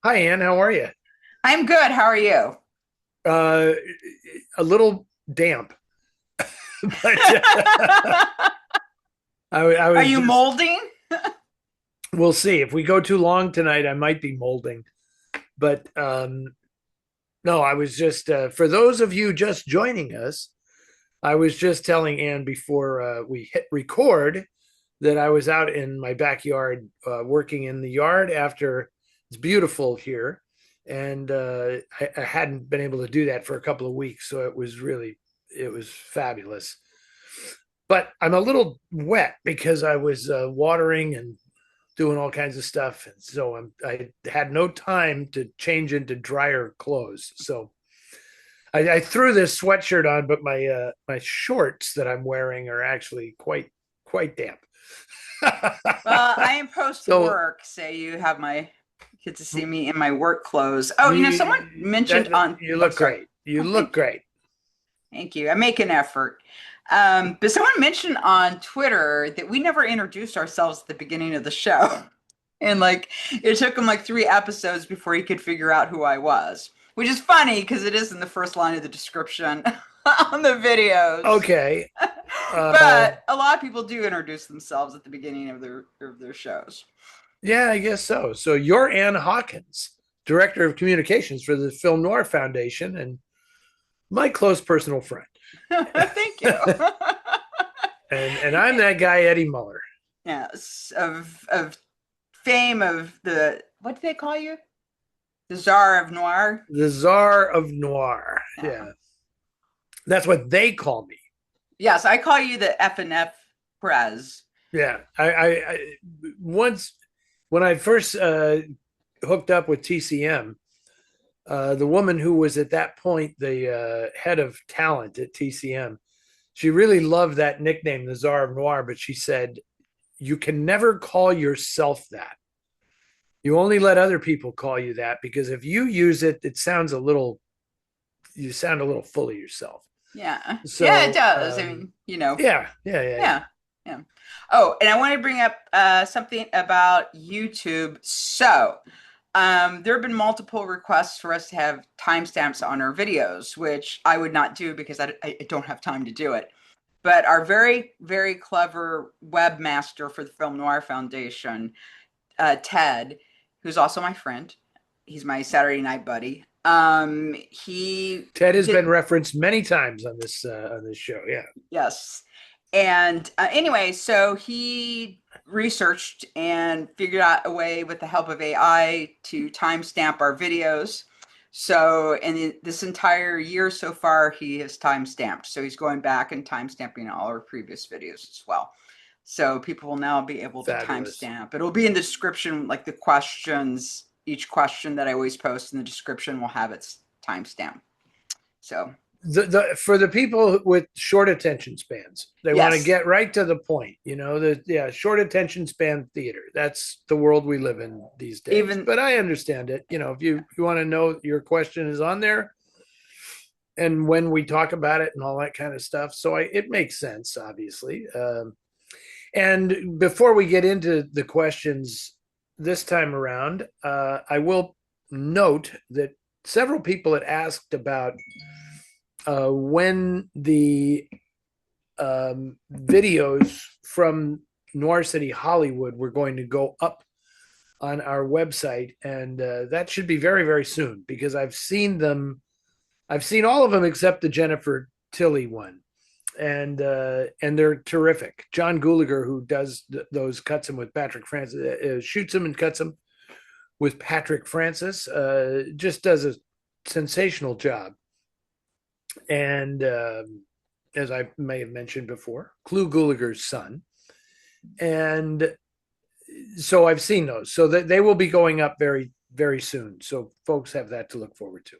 Hi, Ann. How are you? I'm good. How are you? Uh, a little damp, but I Are was you just, molding? we'll see. If we go too long tonight, I might be molding. But no, I was just, for those of you just joining us, I was just telling Ann before we hit record that I was out in my backyard working in the yard after it's beautiful here. And I hadn't been able to do that for a couple of weeks. So it was fabulous. But I'm a little wet because I was watering and doing all kinds of stuff. And so I had no time to change into drier clothes. So I threw this sweatshirt on, but my shorts that I'm wearing are actually quite damp. Well, I am post So work, so you have my get to see me in my work clothes. Oh, someone you mentioned on. you Oh, look sorry. great. You Oh, look great. thank you. I make an effort. But someone mentioned on Twitter that we never introduced ourselves at the beginning of the show. And like it took him like 3 episodes before he could figure out who I was, which is funny because it is in the first line of the description on the videos. Okay. Uh, But a lot of people do introduce themselves at the beginning of their shows. yeah, I guess so. So you're Ann Hawkins, director of communications for the Film Noir Foundation, and my close personal friend. Thank you. And I'm that guy Eddie Muller, Yes, of fame of the what do they call you? The Czar of Noir. the czar of noir. Yeah. Yeah, that's what they call me. Yes, I call you the F and F Prez. Yeah, I once when I first hooked up with TCM, the woman who was at that point the head of talent at TCM, she really loved that nickname, the Czar of Noir, but she said, you can never call yourself that. You only let other people call you that because if you use it, you sound a little full of yourself. Yeah. Yeah, it So, does. I mean, yeah. yeah. Yeah. Oh, and I want to bring up something about YouTube. So, there have been multiple requests for us to have timestamps on our videos, which I would not do because I don't have time to do it. But our very, very clever webmaster for the Film Noir Foundation, Ted, who's also my friend, he's my Saturday night buddy. He Ted has been did, referenced many times on this show. Yeah, yes. And anyway, so he researched and figured out a way with the help of AI to timestamp our videos. So, in this entire year so far, he has timestamped. So, he's going back and timestamping all our previous videos as well. So, people will now be able to fabulous. timestamp. It'll be in the description, like the questions, each question that I always post in the description will have its timestamp. So, For the people with short attention spans, they want to yes, get right to the point. Short attention span theater. That's the world we live in these days. even But I understand it. If you want to know your question is on there, and when we talk about it and all that kind of stuff, so it makes sense, obviously. And before we get into the questions this time around, I will note that several people had asked about when the videos from Noir City Hollywood were going to go up on our website, and that should be very, very soon because I've seen them. I've seen all of them except the Jennifer Tilly one, and they're terrific. John Gulager, who does those, cuts them with Patrick Francis, shoots them and cuts them with Patrick Francis, just does a sensational job. And as I may have mentioned before, Clu Gulager's son. And so I've seen those. So they will be going up very, very soon. So folks have that to look forward to.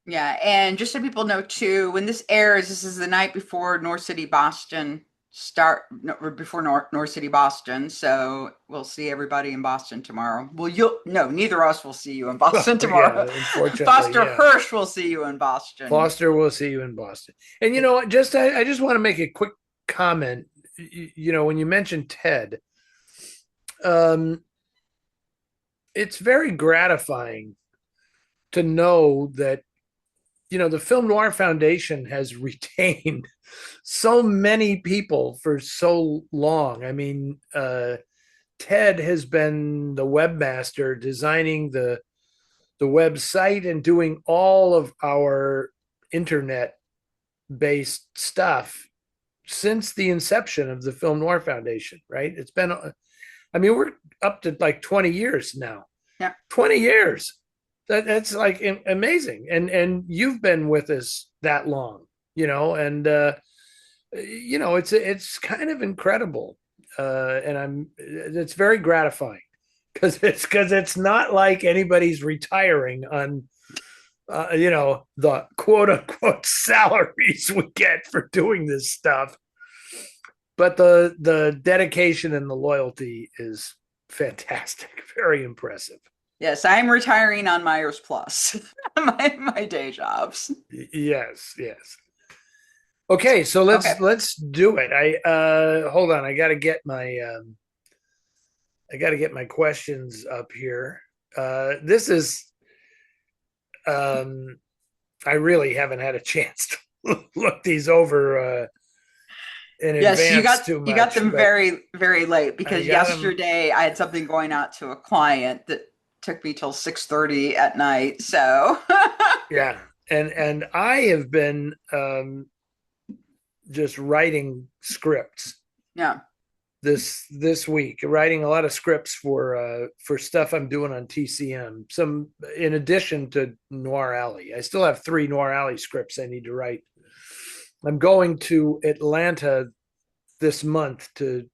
yeah, and just so people know too, when this airs, this is the night before North City Boston start, no, or before North City Boston. So we'll see everybody in Boston tomorrow. Well, you'll no, neither of us will see you in Boston Well, yeah, tomorrow. unfortunately, Foster yeah. Hirsch will see you in Boston. Foster will see you in Boston. And I just want to make a quick comment. When you mentioned Ted, um, it's very gratifying to know that, the Film Noir Foundation has retained so many people for so long. I mean, Ted has been the webmaster, designing the website and doing all of our internet based stuff since the inception of the Film Noir Foundation, right? It's been, I mean, we're up to like 20 years now. Yeah. 20 years. That's like amazing. And you've been with us that long, and it's kind of incredible. And it's very gratifying because it's not like anybody's retiring on the quote unquote salaries we get for doing this stuff, but the dedication and the loyalty is fantastic. Very impressive. Yes, I'm retiring on Myers Plus, my day jobs. Yes, yes. Okay, so Okay. let's do it. I hold on, I got to get my questions up here. This is I really haven't had a chance to look these over in Yes, advance too you got much, them but very, very late I because got them. yesterday I had something going out to a client that took me till 6:30 at night. So Yeah, and I have been just writing scripts yeah. this week, writing a lot of scripts for stuff I'm doing on TCM. Some in addition to Noir Alley, I still have 3 Noir Alley scripts I need to write. I'm going to Atlanta this month to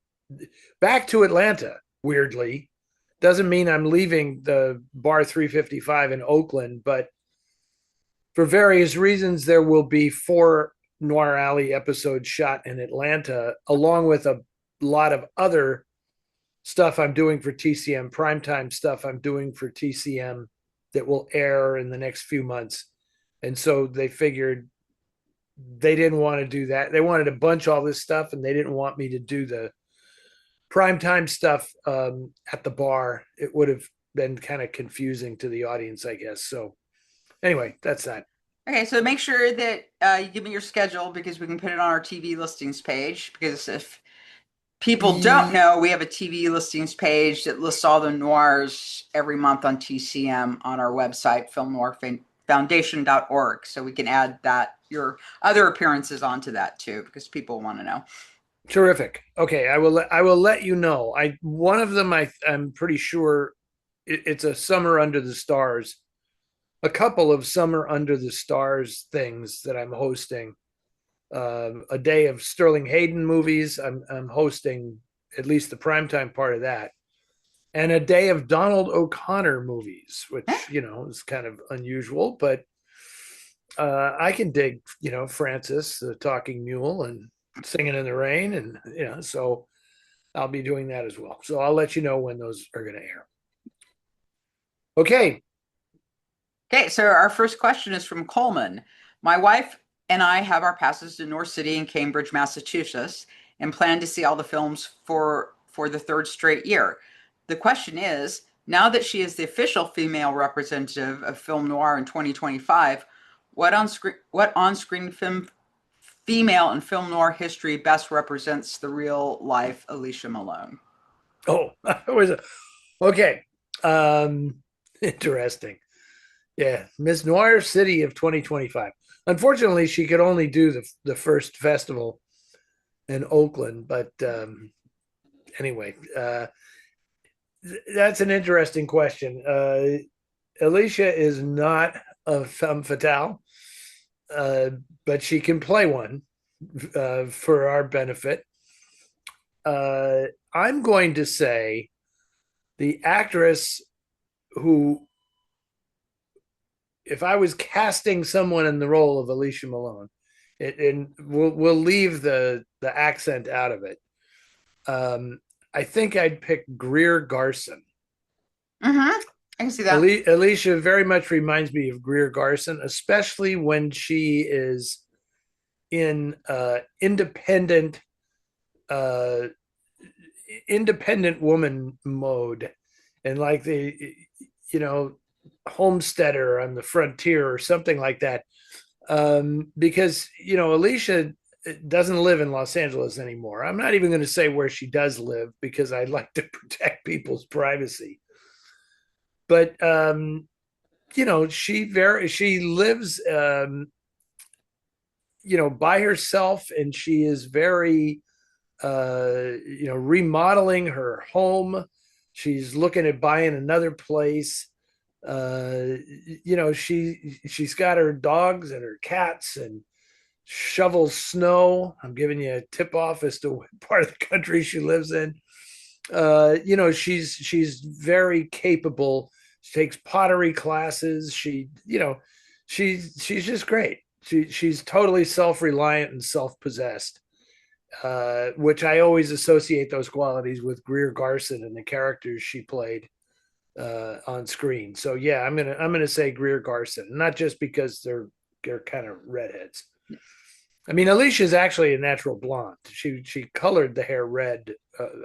back to Atlanta. Weirdly, doesn't mean I'm leaving the Bar 355 in Oakland, but for various reasons, there will be 4 Noir Alley episodes shot in Atlanta, along with a lot of other stuff I'm doing for TCM, primetime stuff I'm doing for TCM that will air in the next few months. And so they figured they didn't want to do that. They wanted to bunch all this stuff, and they didn't want me to do the primetime stuff at the bar. It would have been kind of confusing to the audience, I guess. So anyway, that's that. Okay, so make sure that you give me your schedule because we can put it on our TV listings page. Because if people don't know, we have a TV listings page that lists all the noirs every month on TCM on our website, filmnoirfoundation.org. So we can add that your other appearances onto that too, because people want to know. Terrific. Okay, I will let you know. One of them I'm pretty sure it's a Summer Under the Stars. A couple of Summer Under the Stars things that I'm hosting. A day of Sterling Hayden movies. I'm hosting at least the primetime part of that, and a day of Donald O'Connor movies, which is kind of unusual, but I can dig Francis the Talking Mule and Singing in the Rain, and so I'll be doing that as well. So I'll let you know when those are going to air. Okay. Okay, so our first question is from Coleman. My wife and I have our passes to Noir City and Cambridge, Massachusetts, and plan to see all the films for the 3rd straight year. The question is, now that she is the official female representative of film noir in 2025, what on-screen female in film noir history best represents the real life Alicia Malone? Oh, it was okay. Interesting. Yeah, Miss Noir City of 2025. Unfortunately, she could only do the first festival in Oakland, but anyway, that's an interesting question. Alicia is not a femme fatale, but she can play one for our benefit. I'm going to say the actress who, if I was casting someone in the role of Alicia Malone, and we'll leave the accent out of it. I think I'd pick Greer Garson. I can see that. Alicia very much reminds me of Greer Garson, especially when she is in independent uh, independent woman mode, and like you know homesteader on the frontier or something like that. Because Alicia doesn't live in Los Angeles anymore. I'm not even going to say where she does live because I like to protect people's privacy. But she lives by herself, and she is very remodeling her home. She's looking at buying another place. She's got her dogs and her cats and shovels snow. I'm giving you a tip off as to what part of the country she lives in. She's very capable. She takes pottery classes. She's just great. She's totally self-reliant and self-possessed, which I always associate those qualities with Greer Garson and the characters she played on screen. So yeah, I'm gonna say Greer Garson, not just because they're kind of redheads. I mean, Alicia is actually a natural blonde. She colored the hair red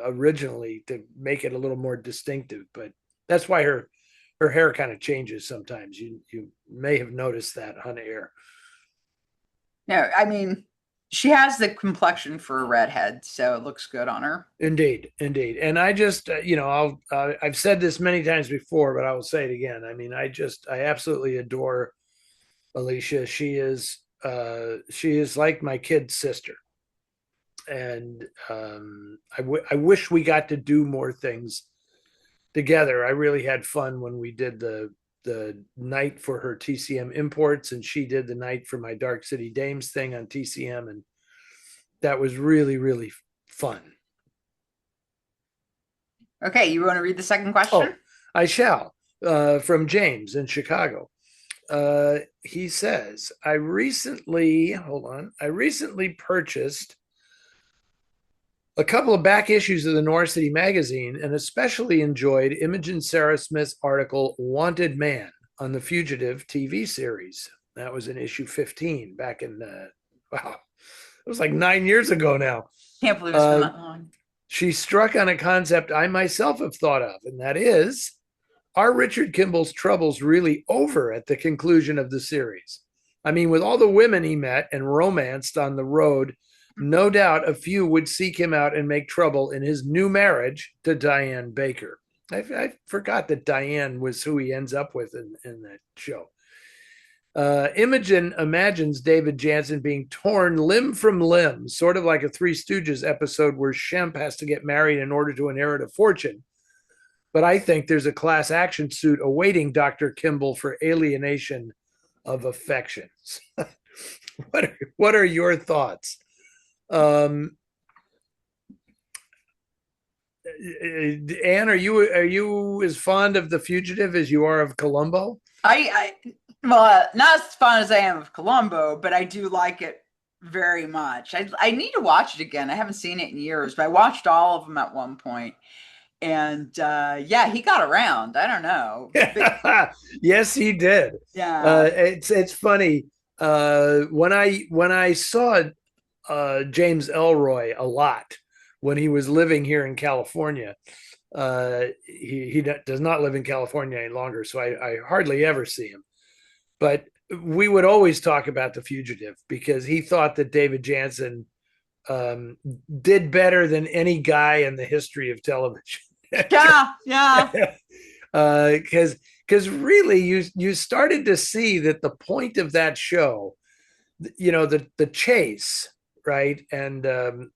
originally to make it a little more distinctive, but that's why her hair kind of changes sometimes. You may have noticed that on air. No, I mean, she has the complexion for a redhead, so it looks good on her. Indeed, indeed. And I just, I've said this many times before, but I will say it again. I mean, I absolutely adore Alicia. She is like my kid's sister, and I wish we got to do more things together. I really had fun when we did the night for her TCM imports, and she did the night for my Dark City Dames thing on TCM, and that was really, really fun. Okay, you want to read the second Oh, question? I shall. From James in Chicago. He says, I recently purchased a couple of back issues of the Noir City magazine and especially enjoyed Imogen Sarah Smith's article, Wanted Man, on the Fugitive TV series. That was in issue 15 back in, wow, it was like 9 years ago now. Can't believe it's been that long. She struck on a concept I myself have thought of, and that is, are Richard Kimble's troubles really over at the conclusion of the series? I mean, with all the women he met and romanced on the road, no doubt a few would seek him out and make trouble in his new marriage to Diane Baker. I forgot that Diane was who he ends up with in that show. Imogen imagines David Jansen being torn limb from limb, sort of like a Three Stooges episode where Shemp has to get married in order to inherit a fortune. But I think there's a class action suit awaiting Dr. Kimble for alienation of affections. What are your thoughts? Anne, are you as fond of The Fugitive as you are of Columbo? Well, not as fond as I am of Columbo, but I do like it very much. I need to watch it again. I haven't seen it in years, but I watched all of them at one point. And yeah, he got around. I don't know. Yes, he did. Yeah. It's funny. When I saw James Elroy a lot when he was living here in California. He does not live in California any longer, so I hardly ever see him. But we would always talk about The Fugitive because he thought that David Jansen did better than any guy in the history of television. Yeah, yeah. Because really, you started to see that the point of that show, the chase, right? And God,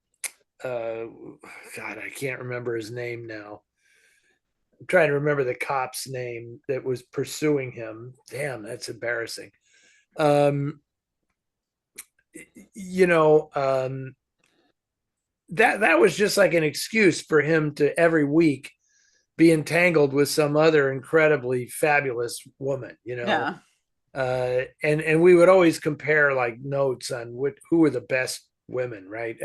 I can't remember his name now. I'm trying to remember the cop's name that was pursuing him. Damn, that's embarrassing. Um, you know, that was just like an excuse for him to every week be entangled with some other incredibly fabulous woman, Yeah. And we would always compare like notes on who were the best women, right?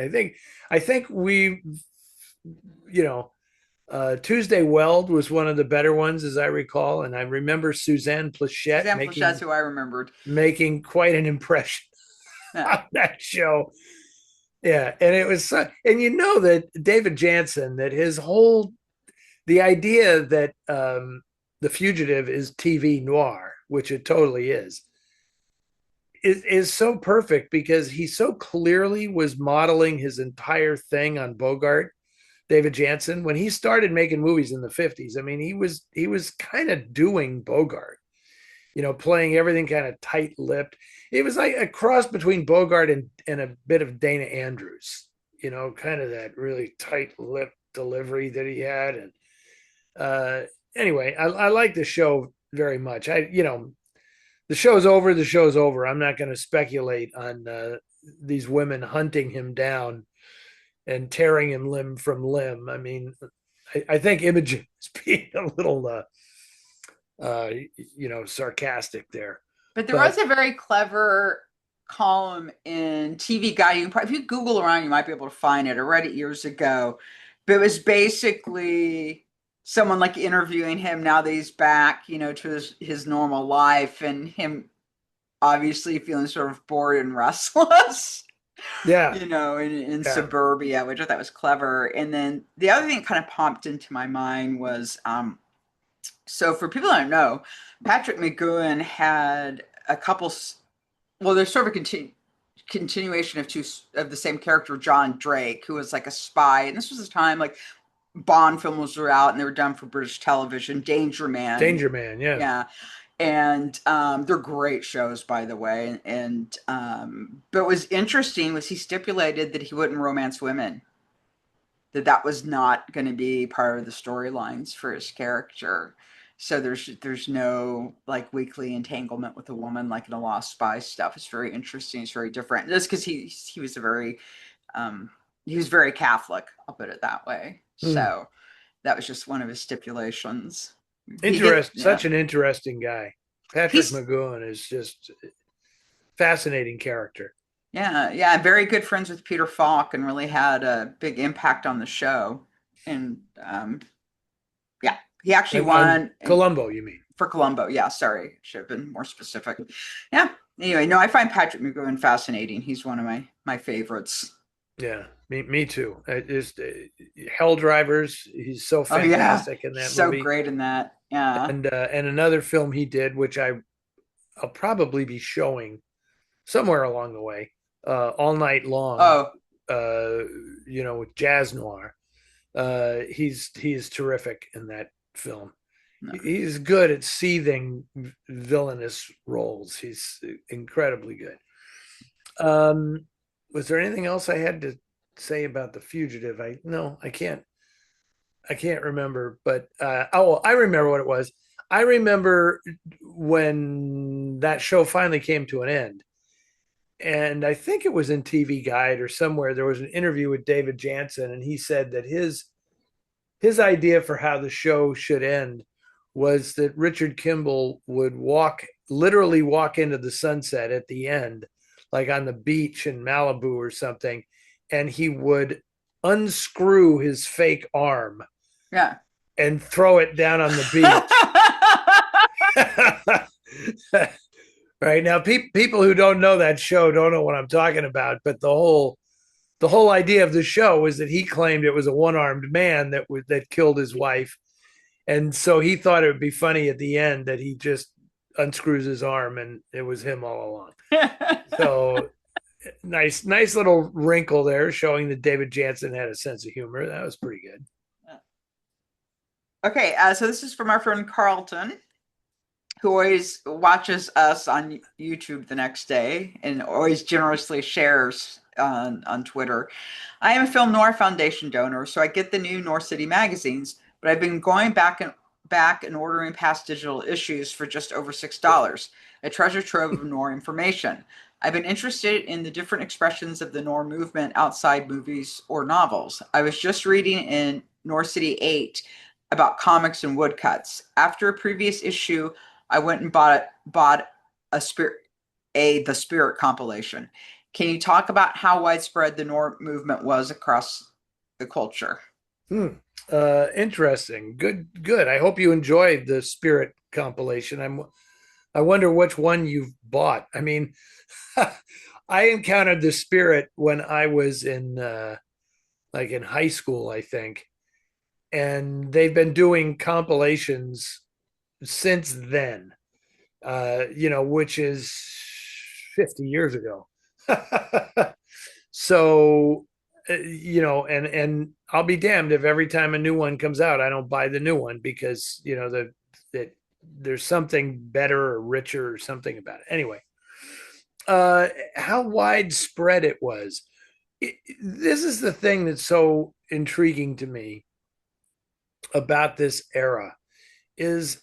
I think we, Tuesday Weld was one of the better ones, as I recall, and I remember Suzanne Plachette Plechette's who I remembered. making quite an impression on that show. Yeah, and it was, and that David Jansen, that his whole, the idea that The Fugitive is TV noir, which it totally is so perfect because he so clearly was modeling his entire thing on Bogart, David Jansen, when he started making movies in the 50s. I mean, he was kind of doing Bogart, playing everything kind of tight-lipped. It was like a cross between Bogart and a bit of Dana Andrews, kind of that really tight-lipped delivery that he had. And uh, anyway, I like the show very much. The show's over. The show's over. I'm not going to speculate on these women hunting him down and tearing him limb from limb. I mean, I think Imogen is being a little, sarcastic there. But there was But a very clever column in TV Guide. If you Google around, you might be able to find it. I read it years ago, but it was basically someone like interviewing him now that he's back, to his normal life, and him obviously feeling sort of bored and restless. yeah, In yeah, suburbia, which I thought was clever. And then the other thing that kind of popped into my mind was so for people that don't know, Patrick McGoohan had a couple. Well, there's sort of a continuation of two of the same character, John Drake, who was like a spy, and this was the time like Bond films were out and they were done for British television. Danger Man, Danger Man, yeah, yeah, and they're great shows, by the way. And but what was interesting was he stipulated that he wouldn't romance women, that was not going to be part of the storylines for his character. So there's no like weekly entanglement with a woman like in the Lost Spy stuff. It's very interesting. It's very different. Just because he was a very he was very Catholic. I'll put it that way. hmm. So that was just one of his stipulations. He did, Interest. Such an interesting guy. Patrick He's McGoohan is just fascinating character. yeah, very good friends with Peter Falk and really had a big impact on the show. And yeah, he actually On won Columbo, you mean? for Columbo. Yeah, sorry, should have been more specific. Yeah. Anyway, no, I find Patrick McGoohan fascinating. He's one of my favorites. Yeah, me too. Just Hell Drivers. He's so Oh yeah, fantastic in that so movie. great in that. Yeah. And another film he did, which I'll probably be showing somewhere along the way, All Night Long. Oh Uh, with jazz noir. He's terrific in that film. no. He's good at seething villainous roles. He's incredibly good. Was there anything else I had to say about The Fugitive? No, I can't remember. But I remember what it was. I remember when that show finally came to an end, and I think it was in TV Guide or somewhere. There was an interview with David Jansen, and he said that his idea for how the show should end was that Richard Kimble would literally walk into the sunset at the end, like on the beach in Malibu or something, and he would unscrew his fake arm Yeah. and throw it down on the beach. Right now, people who don't know that show don't know what I'm talking about. But the whole idea of the show was that he claimed it was a one-armed man that killed his wife, and so he thought it would be funny at the end that he just unscrews his arm and it was him all along. So nice little wrinkle there, showing that David Jansen had a sense of humor. That was pretty good. Okay, so this is from our friend Carlton, who always watches us on YouTube the next day and always generously shares on Twitter. I am a Film Noir Foundation donor, so I get the new Noir City magazines, but I've been going back and ordering past digital issues for just over $6. A treasure trove of noir information. I've been interested in the different expressions of the noir movement outside movies or novels. I was just reading in Noir City 8 about comics and woodcuts. After a previous issue, I went and bought the Spirit compilation. Can you talk about how widespread the noir movement was across the culture? Interesting. Good. I hope you enjoyed the Spirit compilation. I wonder which one you've bought. I mean, I encountered the Spirit when I was in in high school, I think, and they've been doing compilations since then, which is 50 years ago. So, and I'll be damned if every time a new one comes out, I don't buy the new one because, that there's something better or richer or something about it. Anyway, how widespread it was. This is the thing that's so intriguing to me about this era is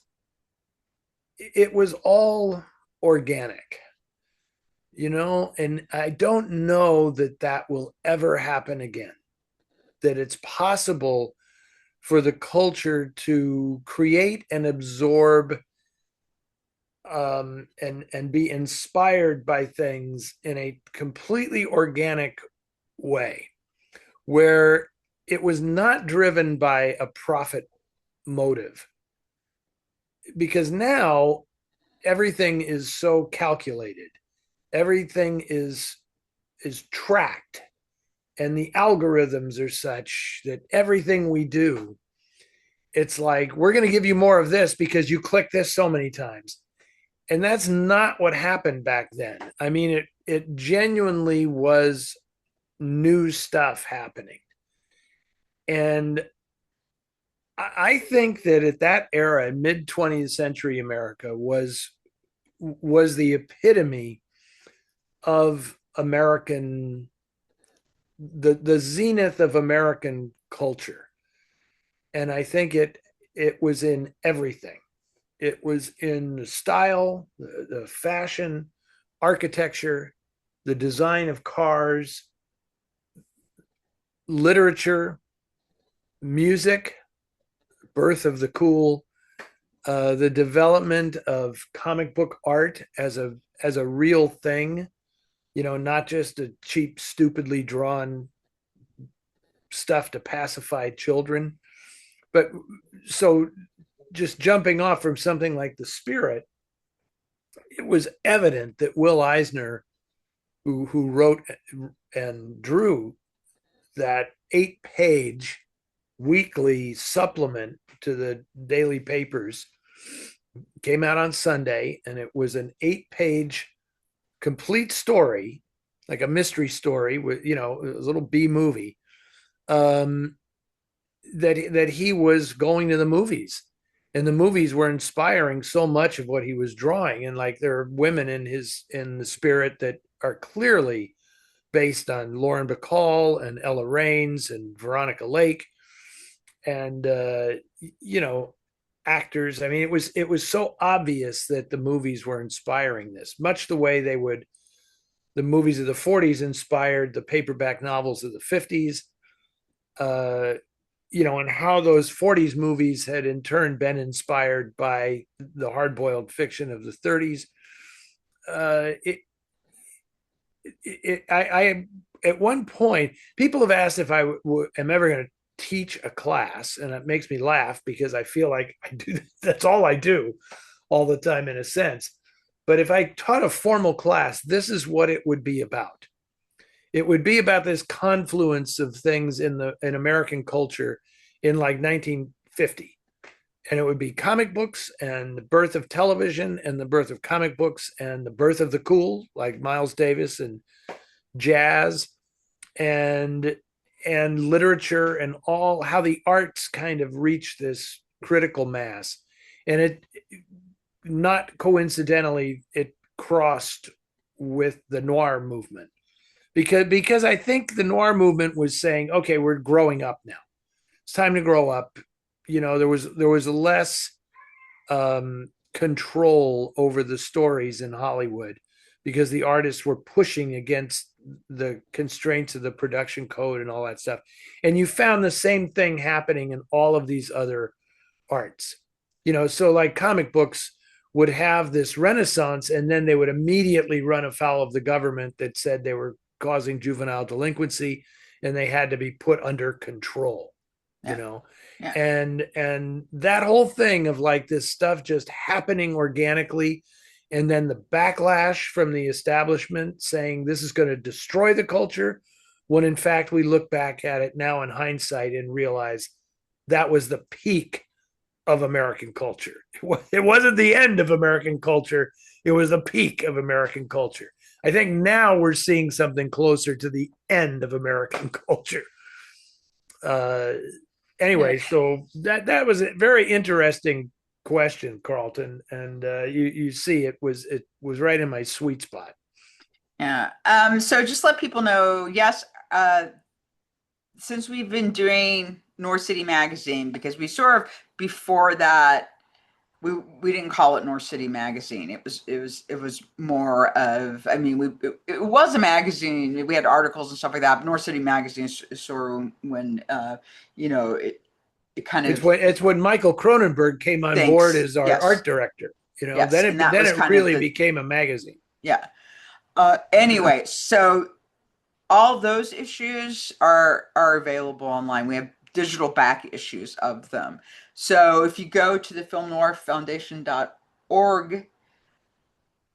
it was all organic, and I don't know that that will ever happen again, that it's possible for the culture to create and absorb, and be inspired by things in a completely organic way, where it was not driven by a profit motive. Because now everything is so calculated, everything is tracked, and the algorithms are such that everything we do, it's like, we're going to give you more of this because you click this so many times. And that's not what happened back then. I mean, it genuinely was new stuff happening. And I think that at that era, mid 20th century America was the epitome of American, the zenith of American culture. And I think it was in everything. It was in the style, the fashion, architecture, the design of cars, literature, music, birth of the cool, the development of comic book art as a real thing, not just a cheap, stupidly drawn stuff to pacify children. But so, just jumping off from something like The Spirit, it was evident that Will Eisner, who wrote and drew that 8-page weekly supplement to the daily papers, came out on Sunday, and it was an 8-page complete story, like a mystery story with, a little B movie, that he was going to the movies, and the movies were inspiring so much of what he was drawing. And like, there are women in The Spirit that are clearly based on Lauren Bacall and Ella Raines and Veronica Lake, and actors. I mean, it was so obvious that the movies were inspiring this, much the way the movies of the 40s inspired the paperback novels of the 50s. And how those 40s movies had in turn been inspired by the hard-boiled fiction of the 30s. I at one point, people have asked if I am ever going to teach a class, and it makes me laugh because I feel like I do. That's all I do all the time, in a sense. But if I taught a formal class, this is what it would be about. It would be about this confluence of things in American culture in like 1950. And it would be comic books and the birth of television and the birth of comic books and the birth of the cool, like Miles Davis, and jazz, and literature, and all how the arts kind of reach this critical mass. And it, not coincidentally, it crossed with the noir movement, because I think the noir movement was saying, okay, we're growing up now. It's time to grow up. There was less control over the stories in Hollywood because the artists were pushing against the constraints of the production code and all that stuff. And you found the same thing happening in all of these other arts. So like comic books would have this renaissance, and then they would immediately run afoul of the government that said they were causing juvenile delinquency and they had to be put under control. Yeah. Yeah. And that whole thing of like this stuff just happening organically, and then the backlash from the establishment saying this is going to destroy the culture, when in fact we look back at it now in hindsight and realize that was the peak of American culture. It wasn't the end of American culture. It was the peak of American culture. I think now we're seeing something closer to the end of American culture. Uh, Yeah. anyway, so that was a very interesting question, Carlton, and you see it was right in my sweet spot. Yeah. So just let people know, yes, since we've been doing North City Magazine, because we sort of before that we didn't call it North City Magazine. It was more of, I mean, it was a magazine. We had articles and stuff like that. But North City Magazine is sort of when it kind of It's when Michael Cronenberg came on board thinks, as our yes, art director. yes, and that Then was it kind of really the, became a magazine. yeah. Anyway, so all those issues are available online. We have digital back issues of them. So if you go to the filmnoirfoundation.org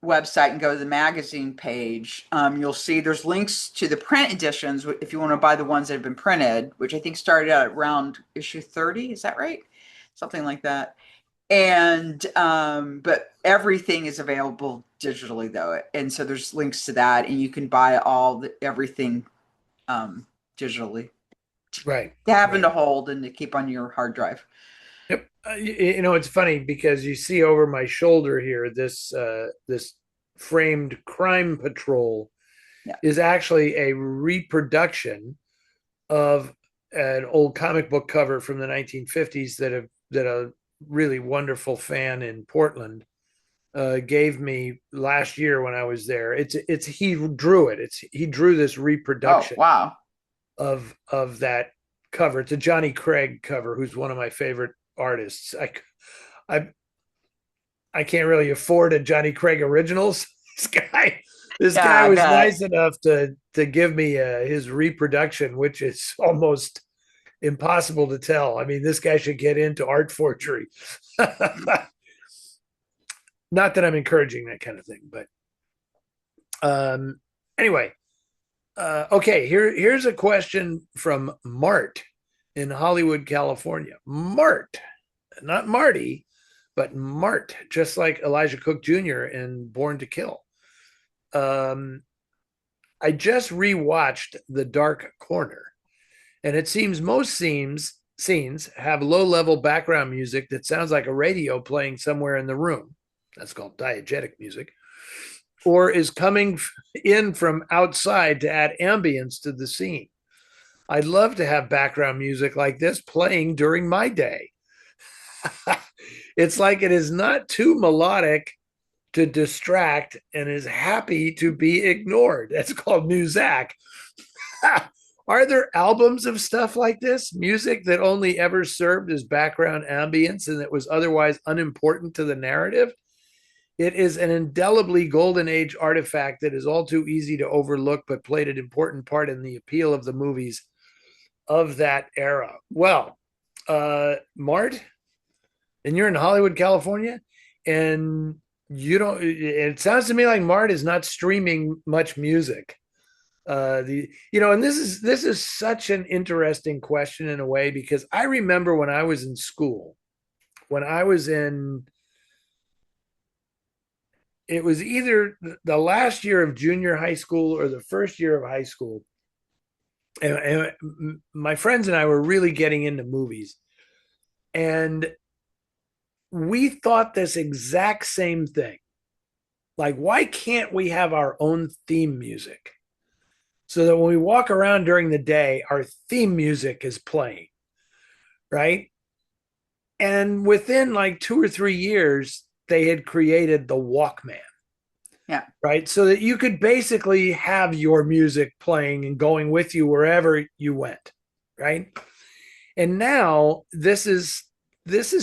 website and go to the magazine page, you'll see there's links to the print editions if you want to buy the ones that have been printed, which I think started out around issue 30. Is that right? Something like that. And but everything is available digitally though, and so there's links to that, and you can buy everything digitally Right, to have and right. to hold and to keep on your hard drive. Yep. It's funny because you see over my shoulder here this framed Crime Patrol Yeah. is actually a reproduction of an old comic book cover from the 1950s that a really wonderful fan in Portland gave me last year when I was there. It's he drew it. He drew this Oh, reproduction wow. of that cover. It's a Johnny Craig cover, who's one of my favorite artists. I I can't really afford a Johnny Craig originals. This guy, this Yeah, guy I was bet. nice enough to give me his reproduction, which is almost impossible to tell. I mean, this guy should get into art forgery. Not that I'm encouraging that kind of thing, but um, anyway. Okay, here's a question from Mart in Hollywood, California. Mart, not Marty, but Mart, just like Elijah Cook Jr. in Born to Kill. Um, I just rewatched The Dark Corner, and it seems most scenes have low-level background music that sounds like a radio playing somewhere in the room. That's called diegetic music, or is coming in from outside to add ambience to the scene. I'd love to have background music like this playing during my day. It's like it is not too melodic to distract and is happy to be ignored. That's called Muzak. Are there albums of stuff like this? Music that only ever served as background ambience and that was otherwise unimportant to the narrative? It is an indelibly golden age artifact that is all too easy to overlook, but played an important part in the appeal of the movies of that era. Well, Mart, and you're in Hollywood, California, and you don't. It sounds to me like Mart is not streaming much music. And this is such an interesting question in a way because I remember when I was in school, when I was in, it was either the last year of junior high school or the first year of high school, and my friends and I were really getting into movies, and we thought this exact same thing. Like, why can't we have our own theme music so that when we walk around during the day, our theme music is playing, right? And within like 2 or 3 years, they had created the Walkman, Yeah. right? So that you could basically have your music playing and going with you wherever you went, right? And now this is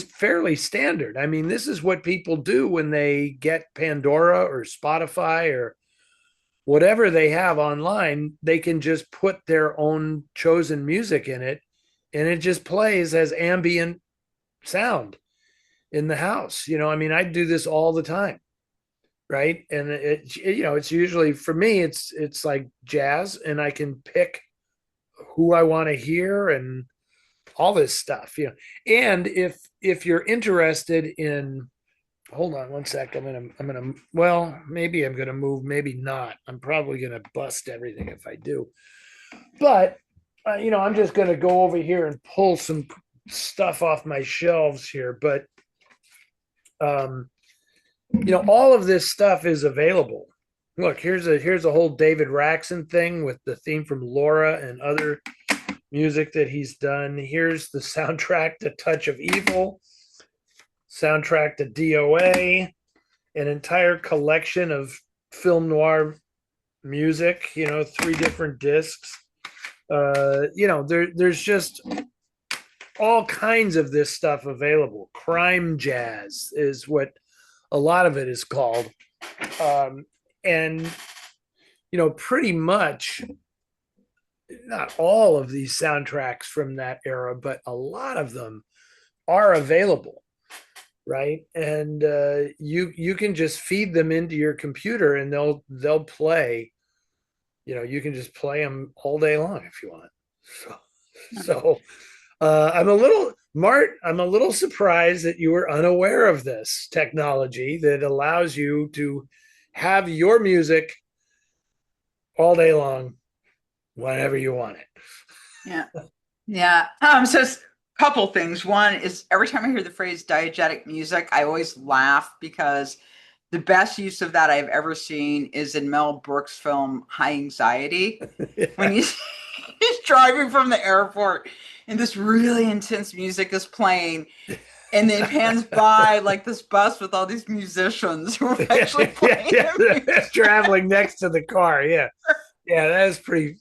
fairly standard. I mean, this is what people do when they get Pandora or Spotify or whatever they have online. They can just put their own chosen music in it and it just plays as ambient sound in the house. I mean, I do this all the time, right? And it's usually for me it's like jazz and I can pick who I want to hear and all this stuff, And if you're interested in, hold on one sec, well, maybe I'm gonna move, maybe not. I'm probably gonna bust everything if I do. But I'm just gonna go over here and pull some stuff off my shelves here. But all of this stuff is available. Look, here's a whole David Raxon thing with the theme from Laura and other music that he's done. Here's the soundtrack to Touch of Evil, soundtrack to DOA, an entire collection of film noir music, 3 different discs. There's just all kinds of this stuff available. Crime jazz is what a lot of it is called. And pretty much not all of these soundtracks from that era, but a lot of them are available, right? And you can just feed them into your computer and they'll play. You can just play them all day long if you want. So I'm a little surprised that you were unaware of this technology that allows you to have your music all day long, whenever you want it. Yeah. Yeah. So a couple things. One is every time I hear the phrase diegetic music, I always laugh because the best use of that I've ever seen is in Mel Brooks' film High Anxiety. Yeah. When he's driving from the airport and this really intense music is playing, and then pans by like this bus with all these musicians who are actually playing traveling next to the car. Yeah. That is pretty.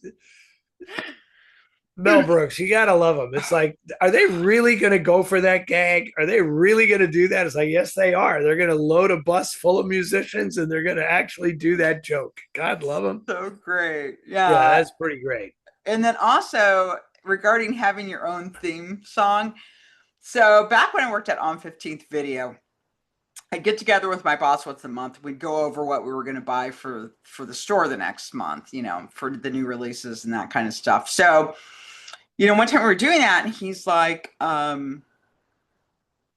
Mel Brooks, you gotta love him. It's like, are they really gonna go for that gag? Are they really gonna do that? It's like, yes, they are. They're gonna load a bus full of musicians and they're gonna actually do that joke. God love them. So great. Yeah, Yeah. that's pretty great. And then also regarding having your own theme song. So back when I worked at On 15th Video, I'd get together with my boss once a month. We'd go over what we were going to buy for the store the next month, for the new releases and that kind of stuff. So, one time we were doing that and he's like,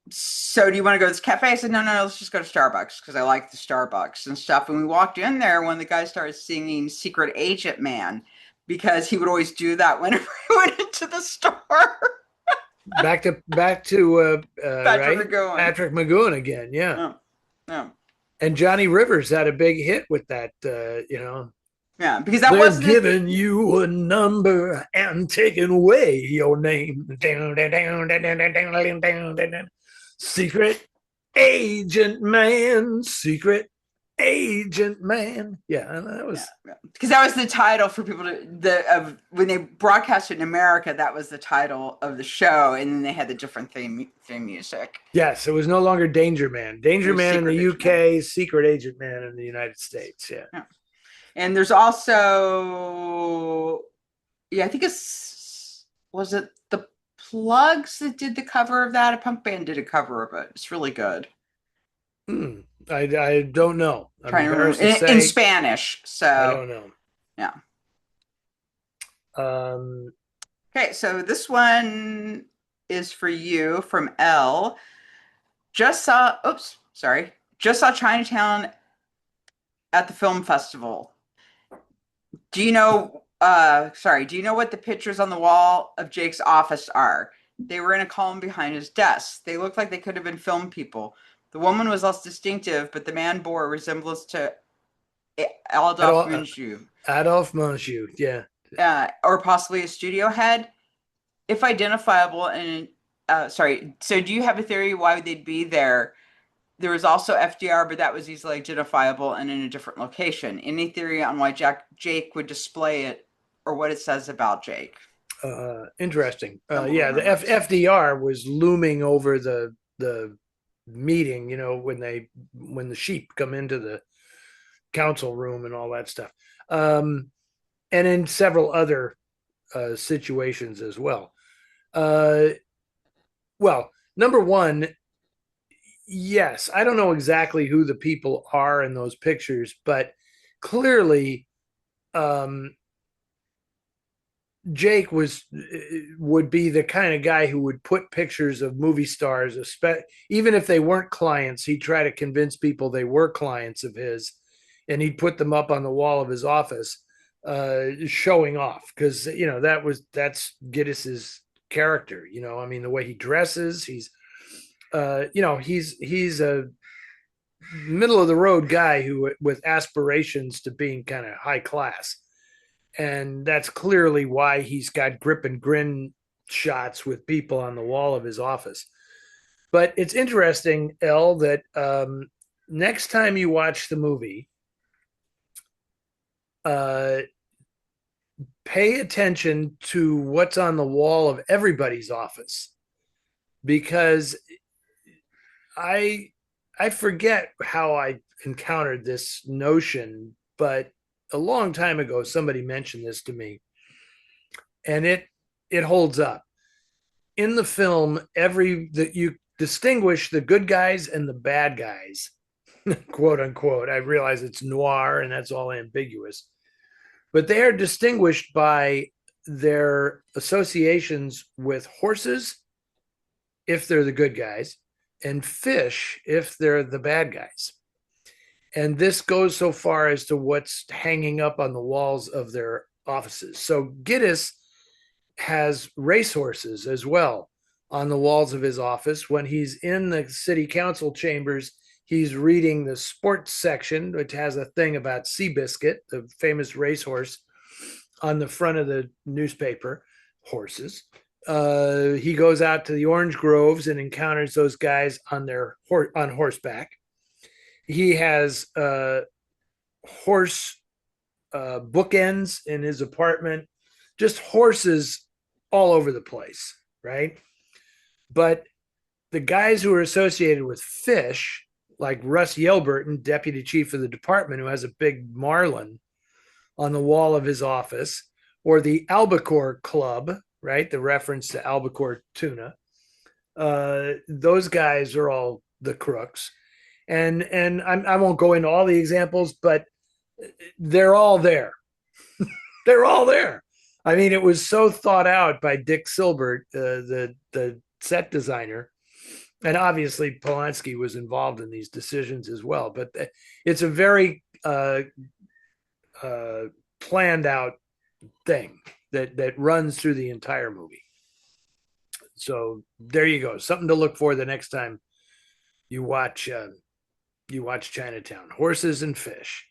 so do you want to go to this cafe? I said, no, let's just go to Starbucks because I like the Starbucks and stuff. And we walked in there when the guy started singing Secret Agent Man because he would always do that whenever he went into the store. Back to Patrick right? McGoohan. Patrick McGoohan again, yeah. Yeah. And Johnny Rivers had a big hit with that, Yeah, because that they're was giving you a number and taking away your name. Secret agent man, secret agent man. Yeah, that was because that was the title for people to when they broadcast it in America. That was the title of the show, and then they had the different theme music. Yes, it was no longer Danger Man. Danger Man in the UK, Secret Agent Man in the United States. Yeah. And there's also, I think was it the Plugs that did the cover of that? A punk band did a cover of it. It's really good. I don't know. I'm trying to remember in Spanish. So I don't know. Yeah. Okay, so this one is for you from L. Just saw Chinatown at the film festival. Do you know what the pictures on the wall of Jake's office are? They were in a column behind his desk. They looked like they could have been film people. The woman was less distinctive, but the man bore a resemblance to Adolphe Menjou. Adolphe Menjou, yeah. Or possibly a studio head, if identifiable. And so do you have a theory why they'd be there? There was also FDR, but that was easily identifiable and in a different location. Any theory on why Jake would display it or what it says about Jake? Interesting. The FDR was looming over the meeting, when the sheep come into the council room and all that stuff. And in several other situations as well. Well, number one, yes, I don't know exactly who the people are in those pictures, but clearly Jake would be the kind of guy who would put pictures of movie stars, even if they weren't clients. He'd try to convince people they were clients of his, and he'd put them up on the wall of his office, showing off, because that's Giddis's character. I mean, the way he dresses, he's a middle of the road guy who with aspirations to being kind of high class, and that's clearly why he's got grip and grin shots with people on the wall of his office. But it's interesting, Elle, that next time you watch the movie, uh, pay attention to what's on the wall of everybody's office, because I I forget how I encountered this notion, but a long time ago somebody mentioned this to me, and it holds up. In the film, every that you distinguish the good guys and the bad guys, quote unquote. I realize it's noir and that's all ambiguous, but they are distinguished by their associations with horses if they're the good guys, and fish if they're the bad guys. And this goes so far as to what's hanging up on the walls of their offices. So Giddis has racehorses as well on the walls of his office. When he's in the city council chambers, he's reading the sports section, which has a thing about Seabiscuit, the famous racehorse, on the front of the newspaper. Horses. He goes out to the orange groves and encounters those guys on horseback. He has horse bookends in his apartment, just horses all over the place, right? But the guys who are associated with fish, like Russ Yelburton, deputy chief of the department, who has a big marlin on the wall of his office, or the Albacore Club, right? The reference to albacore tuna. Those guys are all the crooks. And I won't go into all the examples, but they're all there. They're all there. I mean, it was so thought out by Dick Silbert, the set designer, and obviously Polanski was involved in these decisions as well. But it's a very planned out thing that runs through the entire movie. So there you go, something to look for the next time you watch Chinatown. Horses and fish.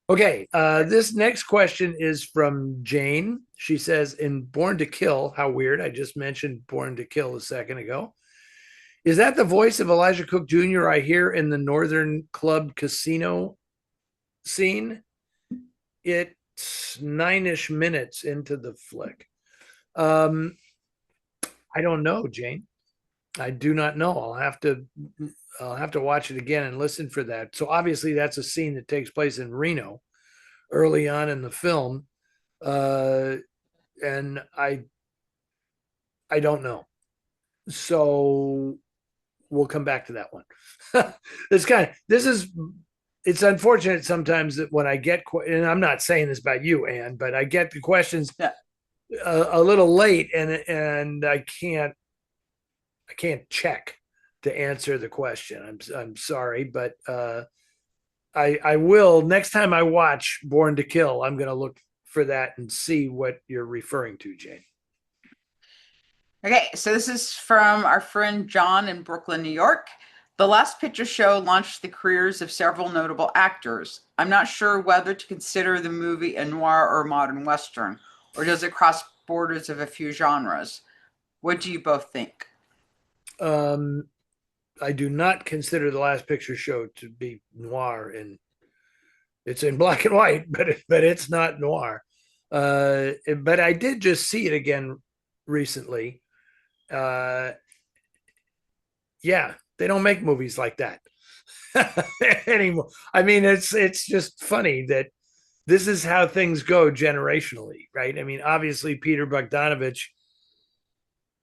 Okay, this next question is from Jane. She says, in Born to Kill, how weird, I just mentioned Born to Kill a second ago. Is that the voice of Elijah Cook Jr. I hear in the Northern Club Casino scene? It's 9-ish minutes into the flick. I don't know, Jane. I do not know. I'll have to watch it again and listen for that. So obviously that's a scene that takes place in Reno early on in the film. And I don't know. So we'll come back to that one. It's unfortunate sometimes that when I get, and I'm not saying this about you, Anne, but I get the questions a little late, and I can't check to answer the question. I'm sorry, but I will next time I watch Born to Kill. I'm going to look for that and see what you're referring to, Jane. Okay, so this is from our friend John in Brooklyn, New York. The Last Picture Show launched the careers of several notable actors. I'm not sure whether to consider the movie a noir or modern Western, or does it cross borders of a few genres? What do you both think? I do not consider The Last Picture Show to be noir, and it's in black and white, but it's not noir. But I did just see it again recently. Yeah, they don't make movies like that anymore. I mean, it's just funny that this is how things go generationally, right? I mean, obviously Peter Bogdanovich,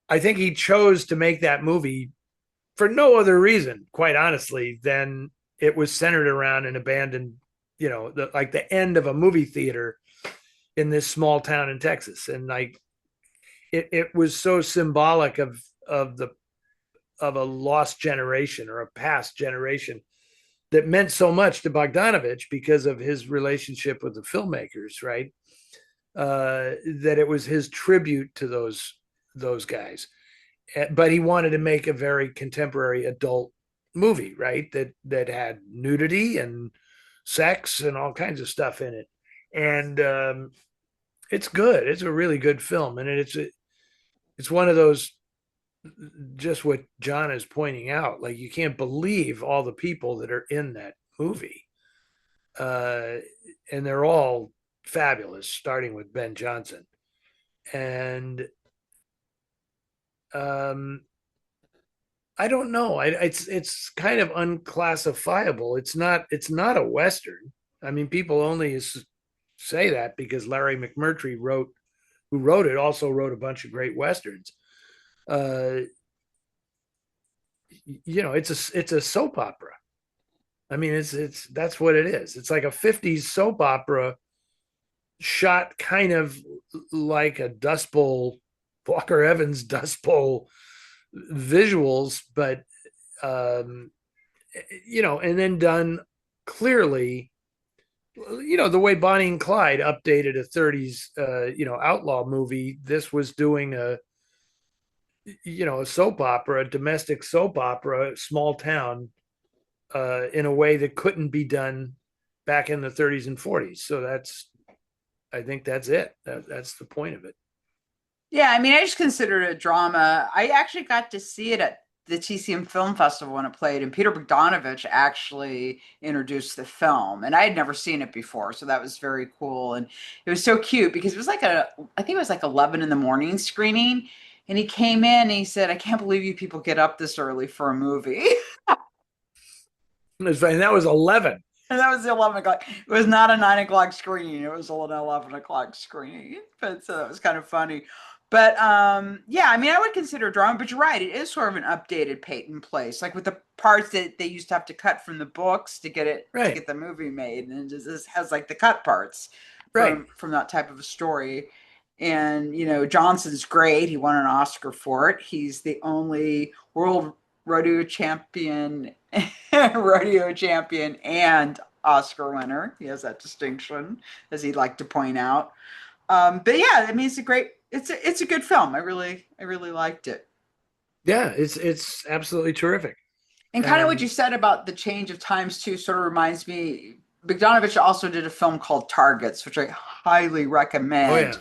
I think he chose to make that movie for no other reason, quite honestly, than it was centered around an abandoned, like the end of a movie theater in this small town in Texas. And like it was so symbolic of the of a lost generation or a past generation that meant so much to Bogdanovich because of his relationship with the filmmakers, right? That it was his tribute to those guys. But he wanted to make a very contemporary adult movie, right? That had nudity and sex and all kinds of stuff in it. And it's good. It's a really good film, and it's one of those, just what John is pointing out. Like you can't believe all the people that are in that movie, uh, and they're all fabulous. Starting with Ben Johnson, and um, I don't know. It's kind of unclassifiable. It's not a Western. I mean, people only say that because Larry McMurtry who wrote it, also wrote a bunch of great Westerns. Uh, it's a soap opera. I mean, it's that's what it is. It's like a '50s soap opera shot kind of like a Dust Bowl, Walker Evans Dust Bowl visuals, but um, and then done clearly, the way Bonnie and Clyde updated a '30s, outlaw movie. This was doing a soap opera, a domestic soap opera, small town, in a way that couldn't be done back in the '30s and '40s. So I think that's it. That's the point of it. Yeah, I mean, I just consider it a drama. I actually got to see it at the TCM Film Festival when it played, and Peter Bogdanovich actually introduced the film, and I had never seen it before, so that was very cool. And it was so cute because it was I think it was like 11 in the morning screening, and he came in and he said, "I can't believe you people get up this early for a movie." And that was 11. And that was the 11 o'clock. It was not a 9 o'clock screening. It was an 11 o'clock screening. But so that was kind of funny. But yeah, I mean, I would consider drama, but you're right. It is sort of an updated Peyton Place, like with the parts that they used to have to cut from the books to get it to Right. get the movie made, and it just has like the cut parts Right. from that type of a story. And Johnson's great. He won an Oscar for it. He's the only world rodeo champion, rodeo champion, and Oscar winner. He has that distinction, as he'd like to point out. But yeah, I mean, it's a good film. I really liked it. Yeah, it's absolutely terrific. And kind of what you And said about the change of times too sort of reminds me. Bogdanovich also did a film called Targets, which I highly oh recommend, yeah,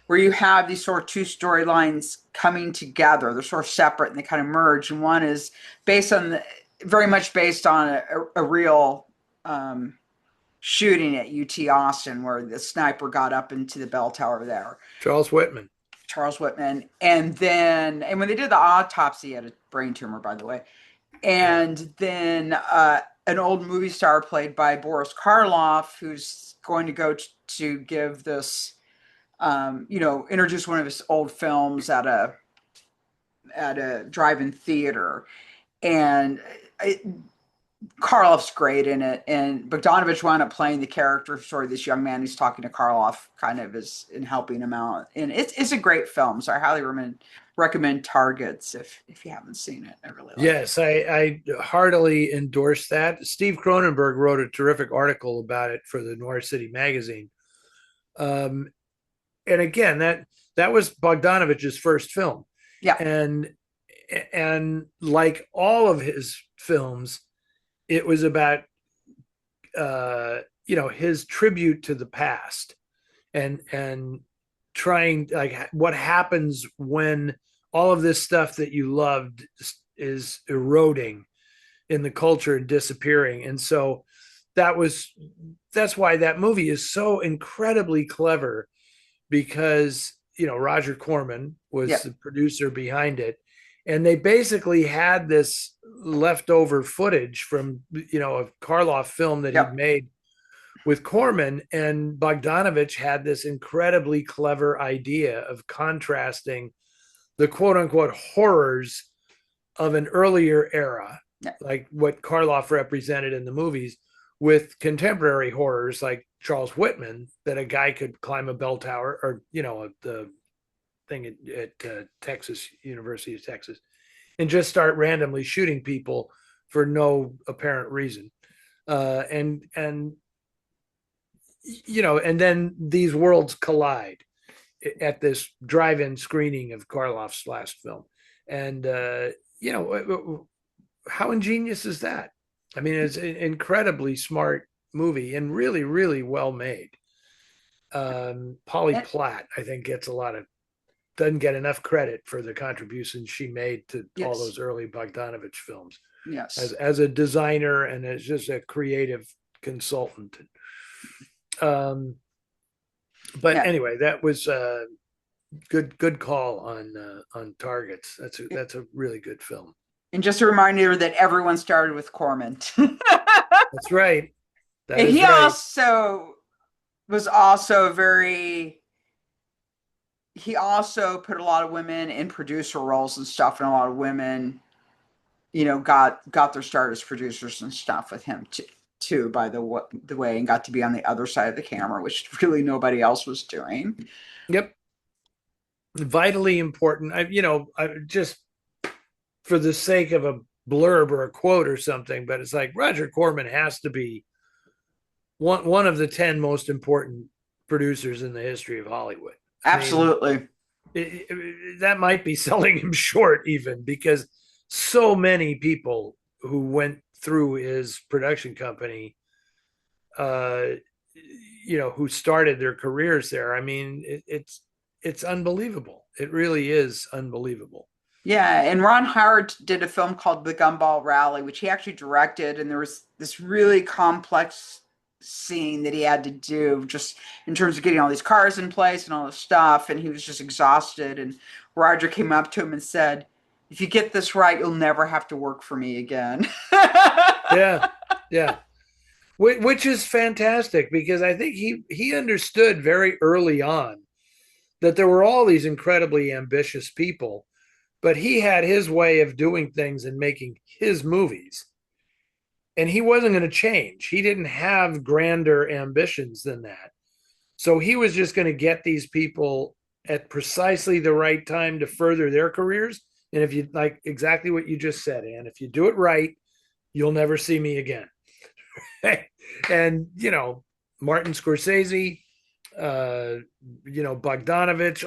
where you have these sort of two storylines coming together. They're sort of separate and they kind of merge. And one is very much based on a real shooting at UT Austin, where the sniper got up into the bell tower there. Charles Whitman. Charles Whitman. And when they did the autopsy, he had a brain tumor, by the way. Yeah. And then an old movie star played by Boris Karloff, who's going to go to give this, introduce one of his old films at a drive-in theater. And Karloff's great in it, and Bogdanovich wound up playing the character, sort of this young man who's talking to Karloff, kind of is in helping him out. And it's a great film, so I highly recommend Targets if you haven't seen it. I really like it. Yes, I heartily endorse that. Steve Cronenberg wrote a terrific article about it for the Noir City magazine. Um, and again, that was Bogdanovich's first film, Yeah, and like all of his films, it was about his tribute to the past, and trying, like, what happens when all of this stuff that you loved is eroding in the culture and disappearing. And so that's why that movie is so incredibly clever, because Roger Corman was yeah, the producer behind it, and they basically had this leftover footage from a Karloff film that he'd yeah. made with Corman, and Bogdanovich had this incredibly clever idea of contrasting the quote unquote horrors of an earlier era, Yeah. like what Karloff represented in the movies, with contemporary horrors like Charles Whitman, that a guy could climb a bell tower, or the thing at Texas, University of Texas, and just start randomly shooting people for no apparent reason. And and then these worlds collide at this drive-in screening of Karloff's last film. And how ingenious is that? I mean, it's an incredibly smart movie and really, really well made. Polly Platt, I think, doesn't get enough credit for the contributions she made to all those early Bogdanovich films. Yes. As a designer and as just a creative consultant. But anyway, that was good call on Targets. That's a really good film. And just a reminder that everyone started with Corman. That's right. And he also was also he also put a lot of women in producer roles and stuff, and a lot of women, got their start as producers and stuff with him too, by the way, and got to be on the other side of the camera, which really nobody else was doing. Yep. Vitally important. I just for the sake of a blurb or a quote or something, but it's like Roger Corman has to be one of the 10 most important producers in the history of Hollywood. Absolutely. That might be selling him short, even, because so many people who went through his production company, who started their careers there. I mean, it's unbelievable. It really is unbelievable. Yeah, and Ron Howard did a film called The Gumball Rally, which he actually directed, and there was this really complex scene that he had to do just in terms of getting all these cars in place and all this stuff, and he was just exhausted, and Roger came up to him and said, "If you get this right, you'll never have to work for me again." Yeah. Which is fantastic, because I think he understood very early on that there were all these incredibly ambitious people, but he had his way of doing things and making his movies. And he wasn't going to change. He didn't have grander ambitions than that. So he was just going to get these people at precisely the right time to further their careers. And if you like exactly what you just said, Ann, if you do it right, you'll never see me again. And, Martin Scorsese, Bogdanovich,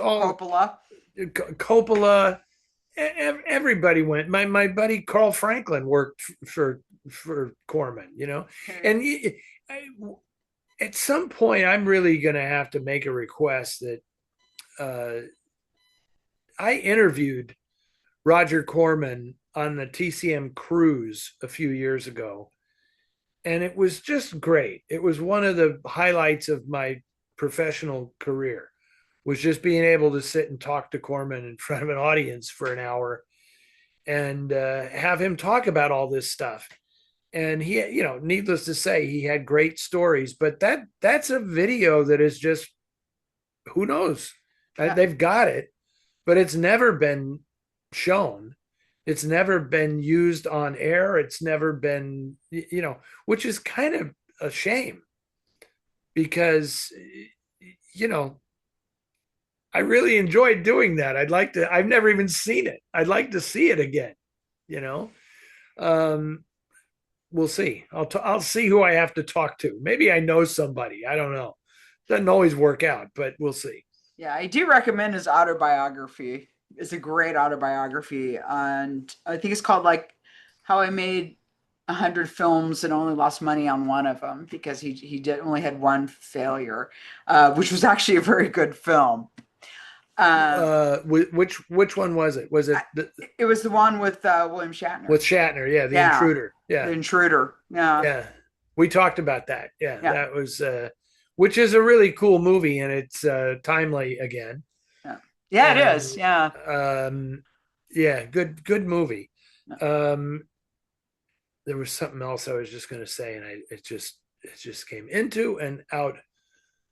Coppola, everybody went. My buddy Carl Franklin worked for Corman, and at some point I'm really going to have to make a request that I interviewed Roger Corman on the TCM cruise a few years ago, and it was just great. It was one of the highlights of my professional career, was just being able to sit and talk to Corman in front of an audience for an hour and have him talk about all this stuff. And he, needless to say, he had great stories, but that's a video that is just, who knows? Yeah. They've got it, but it's never been shown. It's never been used on air. It's never been, which is kind of a shame, because, I really enjoyed doing that. I've never even seen it. I'd like to see it again, we'll see. I'll see who I have to talk to. Maybe I know somebody. I don't know. Doesn't always work out, but we'll see. Yeah, I do recommend his autobiography. It's a great autobiography, and I think it's called like How I Made 100 Films and Only Lost Money on One of them, because he only had one failure, which was actually a very good film. Which one was it? Was it? It was the one with William Shatner. With Shatner, yeah, the Intruder. Yeah, the Intruder. Yeah, yeah. We talked about that. Yeah, that was, which is a really cool movie, and it's timely again. Yeah, it is. Yeah. Good movie. There was something else I was just going to say, and it just came into and out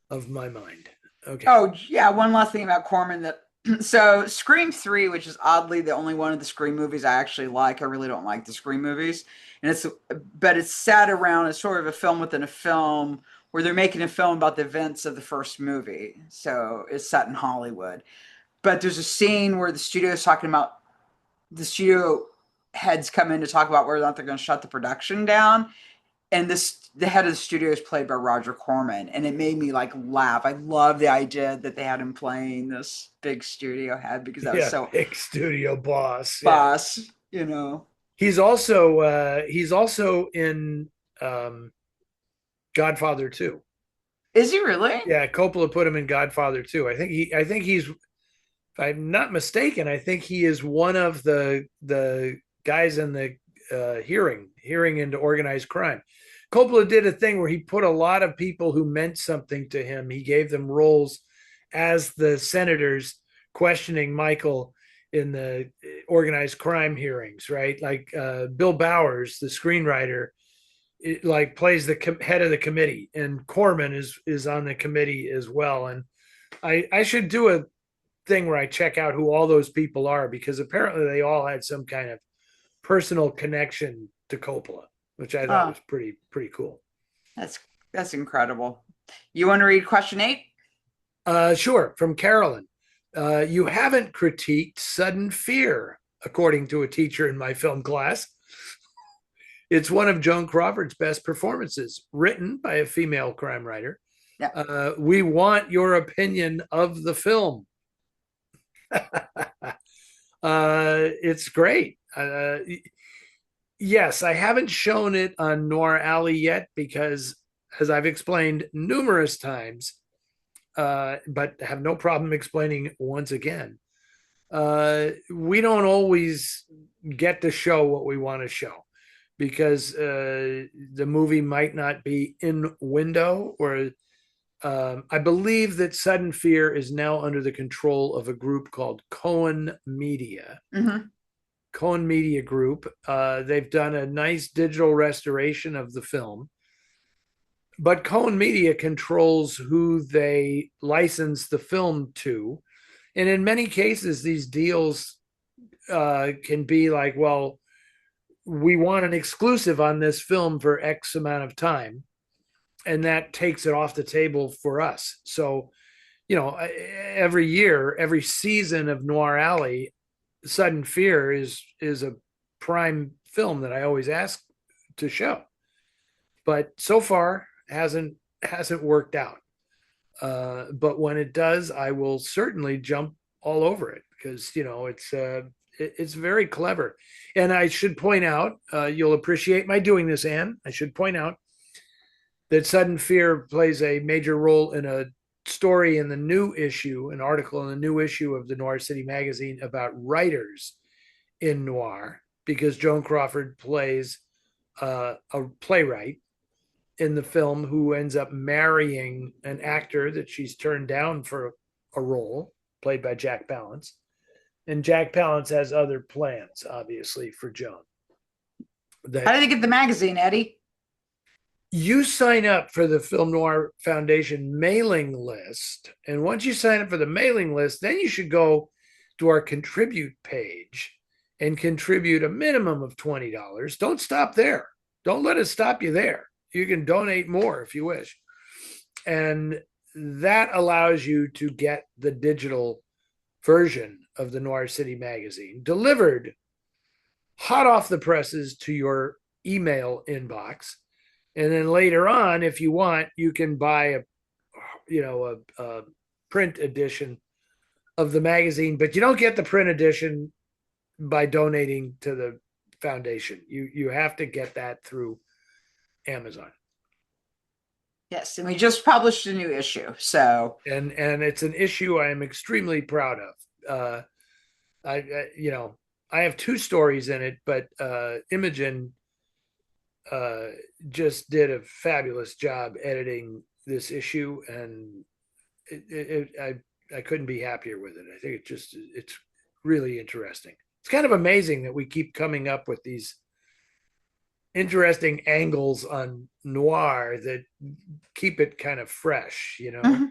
of my mind. Okay. Oh, yeah. One last thing about Corman that So Scream 3, which is oddly the only one of the Scream movies I actually like. I really don't like the Scream movies. And it's set around as sort of a film within a film where they're making a film about the events of the first movie. So it's set in Hollywood. But there's a scene where the studio is talking about the studio heads come in to talk about whether or not they're going to shut the production down. And the head of the studio is played by Roger Corman, and it made me like laugh. I love the idea that they had him playing this big studio head because that was Yeah, so big studio boss. Yeah. boss, you know. He's also in um Godfather 2. Is he really? Yeah, Coppola put him in Godfather 2. I think he's, if I'm not mistaken, I think he is one of the guys in the hearing into organized crime. Coppola did a thing where he put a lot of people who meant something to him. He gave them roles as the senators questioning Michael in the organized crime hearings, right? Like Bill Bowers, the screenwriter, like plays the head of the committee, and Corman is on the committee as well. And I should do a thing where I check out who all those people are, because apparently they all had some kind of personal connection to Coppola, which I thought Oh, was pretty cool. that's that's incredible. You want to read question 8? Sure, from Carolyn. You haven't critiqued Sudden Fear, according to a teacher in my film class. It's one of Joan Crawford's best performances, written by a female crime writer. Yeah. We want your opinion of the film. It's great. Yes, I haven't shown it on Noir Alley yet because, as I've explained numerous times, but have no problem explaining once again, we don't always get to show what we want to show because the movie might not be in window, or I believe that Sudden Fear is now under the control of a group called Cohen Media. Mm-hmm. Cohen Media Group. They've done a nice digital restoration of the film, but Cohen Media controls who they license the film to. And in many cases, these deals can be like, well, we want an exclusive on this film for X amount of time. And that takes it off the table for us. So, every year, every season of Noir Alley, Sudden Fear is a prime film that I always ask to show, but so far hasn't worked out. But when it does, I will certainly jump all over it because it's very clever. And I should point out, you'll appreciate my doing this, Anne. I should point out that Sudden Fear plays a major role in a story in the new issue, an article in the new issue of the Noir City magazine about writers in noir, because Joan Crawford plays a playwright in the film who ends up marrying an actor that she's turned down for a role played by Jack Palance. And Jack Palance has other plans, obviously, for Joan. How That did they get the magazine, Eddie? you sign up for the Film Noir Foundation mailing list. And once you sign up for the mailing list, then you should go to our contribute page and contribute a minimum of $20. Don't stop there. Don't let it stop you there. You can donate more if you wish. And that allows you to get the digital version of the Noir City magazine delivered hot off the presses to your email inbox. And then later on, if you want, you can buy a print edition of the magazine, but you don't get the print edition by donating to the foundation. You have to get that through Amazon. Yes, and we just published a new issue. So And it's an issue I am extremely proud of. I have two stories in it, but Imogen just did a fabulous job editing this issue, and I couldn't be happier with it. I think it's really interesting. It's kind of amazing that we keep coming up with these interesting angles on noir that keep it kind of fresh. mhm.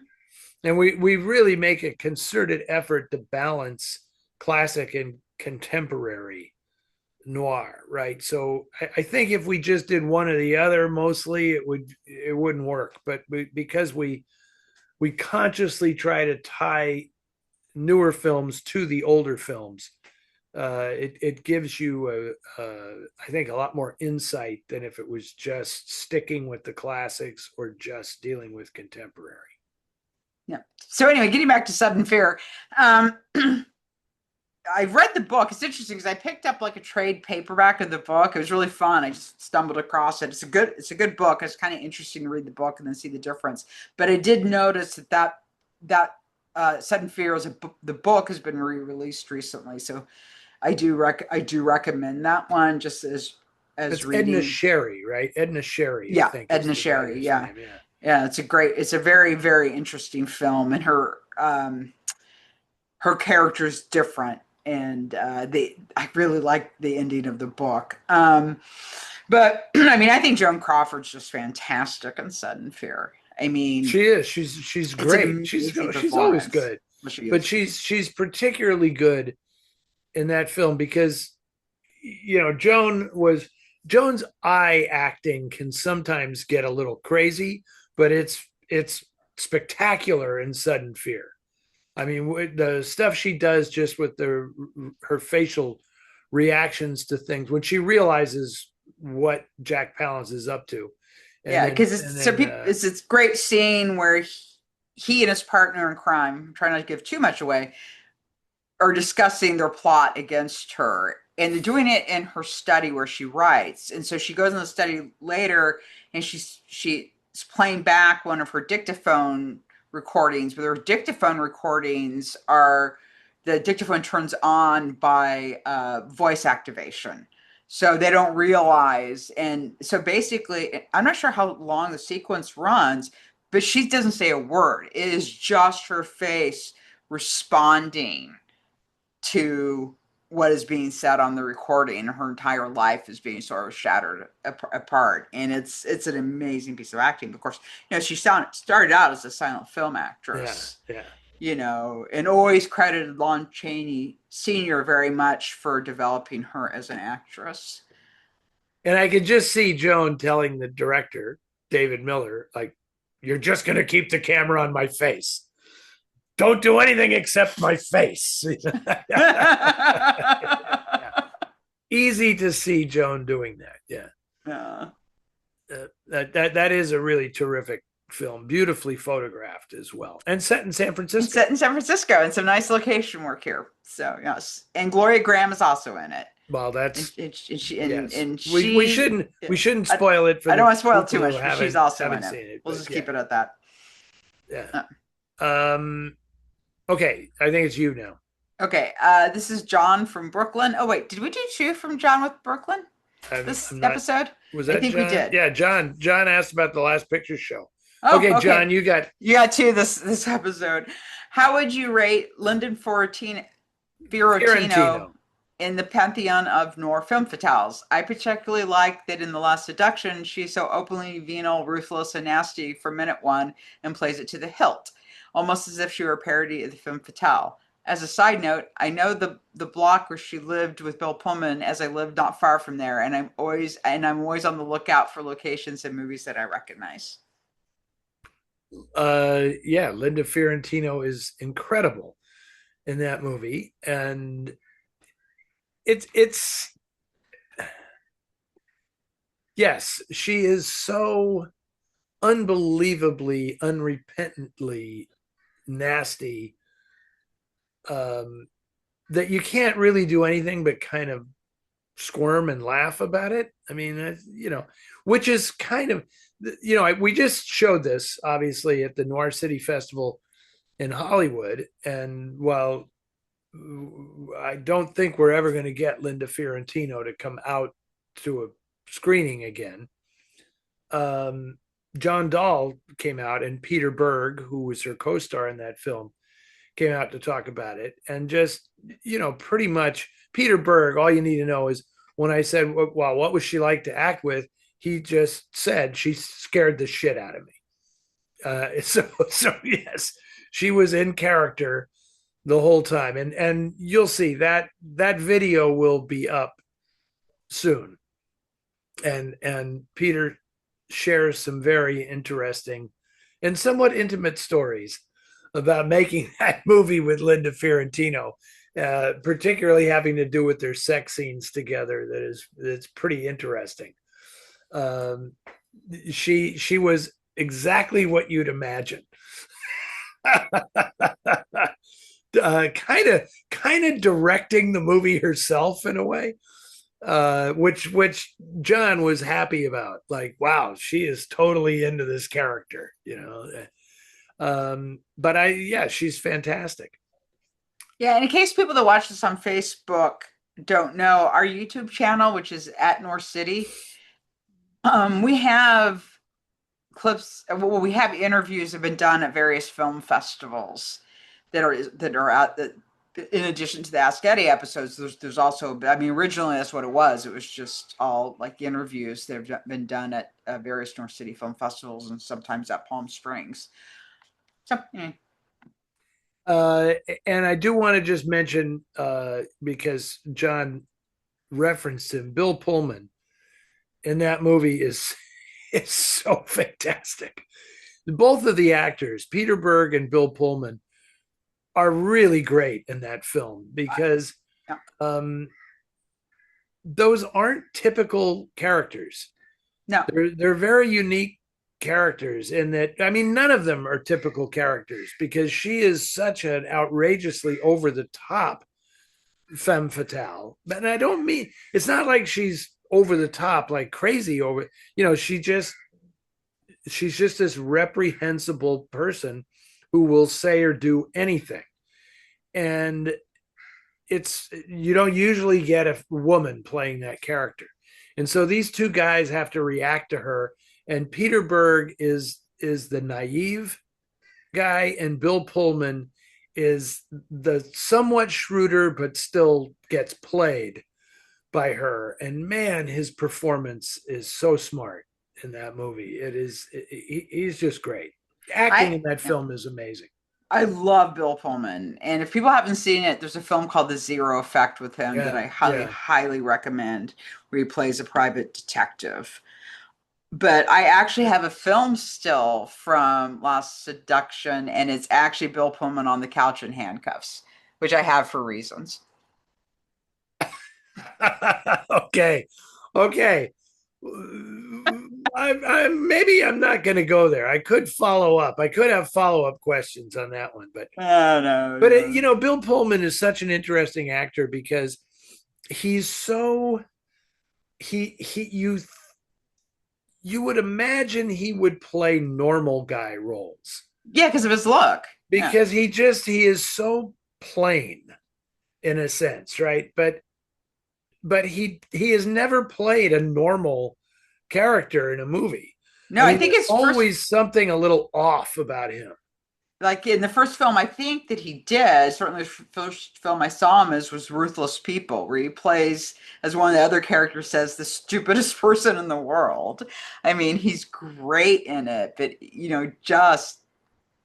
And we really make a concerted effort to balance classic and contemporary noir, right? So I think if we just did one or the other, mostly it wouldn't work. But because we consciously try to tie newer films to the older films, it gives you I think a lot more insight than if it was just sticking with the classics or just dealing with contemporary. Yeah. So anyway, getting back to Sudden Fear, um, I've read the book. It's interesting because I picked up like a trade paperback of the book. It was really fun. I just stumbled across it. It's a good book. It's kind of interesting to read the book and then see the difference. But I did notice that Sudden Fear is the book has been re-released recently. So I do recommend that one just as It's Edna reading. Sherry, right? Edna Sherry, I Yeah, think is Edna the Sherry. writer's Yeah, name. Yeah. yeah. It's a very very interesting film, and her character's different, and I really like the ending of the book. But I mean, I think Joan Crawford's just fantastic in Sudden Fear. I mean, She is. She's it's an great. amazing She's always performance. good. Well, she But is. she's particularly good in that film because Joan's eye acting can sometimes get a little crazy, but it's spectacular in Sudden Fear. I mean, the stuff she does just with her facial reactions to things when she realizes what Jack Palance is up to, and Yeah, then because it's this great scene where he and his partner in crime, I'm trying not to give too much away, are discussing their plot against her. And they're doing it in her study where she writes. And so she goes in the study later and she's playing back one of her dictaphone recordings, but her dictaphone recordings are the dictaphone turns on by voice activation. So they don't realize. And so basically, I'm not sure how long the sequence runs, but she doesn't say a word. It is just her face responding to what is being said on the recording. Her entire life is being sort of shattered apart, and it's an amazing piece of acting. Of course, she started out as a silent film yeah, actress, yeah. and always credited Lon Chaney Sr. very much for developing her as an actress. And I could just see Joan telling the director, David Miller, like, you're just going to keep the camera on my face. Don't do anything except my face. Yeah. Easy to see Joan doing that. Yeah. Yeah. That is a really terrific film, beautifully photographed as well, and set in San It's Francisco. set in San Francisco and some nice location work here. So yes, and Gloria Graham is also in it. Well, And, that's and she yes. and We she shouldn't yeah. we shouldn't spoil it for I don't the want to spoil it too people who much, but she's also in haven't it. seen it. We'll But just yeah, keep it at that. yeah. Uh, Um. Okay, I think it's you now. okay, this is John from Brooklyn. Oh wait, did we do two from John with Brooklyn this I'm not. episode? Was I that think we John? did. Yeah, John. John asked about the last picture show. Oh, Okay, okay. John, you got You got two this episode. How would you rate Lyndon Fiorentino Fiorentino. in the pantheon of noir film fatales? I particularly like that in The Last Seduction, she's so openly venal, ruthless, and nasty from minute one and plays it to the hilt, almost as if she were a parody of the film fatale. As a side note, I know the block where she lived with Bill Pullman, as I lived not far from there, and I'm always on the lookout for locations and movies that I recognize. Yeah, Linda Fiorentino is incredible in that movie, and it's yes, she is so unbelievably, unrepentantly nasty, um, that you can't really do anything but kind of squirm and laugh about it. I mean, which is kind of, we just showed this obviously at the Noir City Festival in Hollywood. And while I don't think we're ever going to get Linda Fiorentino to come out to a screening again, um, John Dahl came out, and Peter Berg, who was her co-star in that film, came out to talk about it. And just, pretty much Peter Berg, all you need to know is when I said, well, what was she like to act with? He just said, she scared the shit out of me. So yes, she was in character the whole time. And you'll see that that video will be up soon. And Peter shares some very interesting and somewhat intimate stories about making that movie with Linda Fiorentino, particularly having to do with their sex scenes together. That's pretty interesting. Um, she was exactly what you'd imagine. Kind of directing the movie herself in a way, which John was happy about. Like, wow, she is totally into this character, you know. But yeah, she's fantastic. Yeah, and in case people that watch this on Facebook don't know, our YouTube channel, which is at Noir City, we have clips. Well, we have interviews that have been done at various film festivals that are out. That in addition to the Ask Eddie episodes, there's also. I mean, originally that's what it was. It was just all like interviews that have been done at various North City film festivals and sometimes at Palm Springs. So, yeah. Uh, and I do want to just mention, because John referenced him, Bill Pullman in that movie is so fantastic. Both of the actors, Peter Berg and Bill Pullman, are really great in that film because Yeah. Those aren't typical characters. No. They're very unique characters in that, I mean, none of them are typical characters because she is such an outrageously over the top femme fatale. And I don't mean, it's not like she's over the top, like crazy over, you know, she's just this reprehensible person who will say or do anything. And it's, you don't usually get a woman playing that character. And so these two guys have to react to her. And Peter Berg is the naive guy, and Bill Pullman is the somewhat shrewder, but still gets played by her. And man, his performance is so smart in that movie. He's just great. Acting I in that film is amazing. I love Bill Pullman. And if people haven't seen it, there's a film called The Zero Effect with him that Yeah, I highly, yeah. highly recommend, where he plays a private detective. But I actually have a film still from Lost Seduction, and it's actually Bill Pullman on the couch in handcuffs, which I have for reasons. Okay, okay. Maybe I'm not going to go there. I could follow up. I could have follow up questions on that one, Oh, no, but no. you know, Bill Pullman is such an interesting actor because he's so he you would imagine he would play normal guy roles Yeah, because of his look. Yeah. because he is so plain in a sense, right? But he has never played a normal character in a movie. No, I I mean, think there's his first, always something a little off about him. like in the first film, I think that he did, certainly the first film I saw him as was Ruthless People, where he plays, as one of the other characters says, the stupidest person in the world. I mean, he's great in it, but, just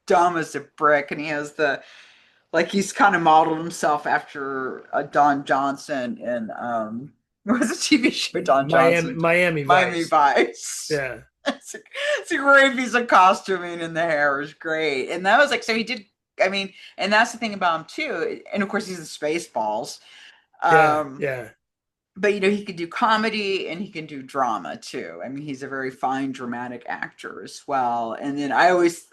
dumb as a brick. And he has like, he's kind of modeled himself after Don Johnson in, what was the TV show Don Johnson? Miami Miami Vice. Vice. Yeah. It's a great piece of costuming, and the hair is great. And that was like, so he did, I mean, and that's the thing about him too. And of course, he's the Spaceballs. Yeah. Um, Yeah. but he can do comedy and he can do drama too. I mean, he's a very fine dramatic actor as well. And then I always,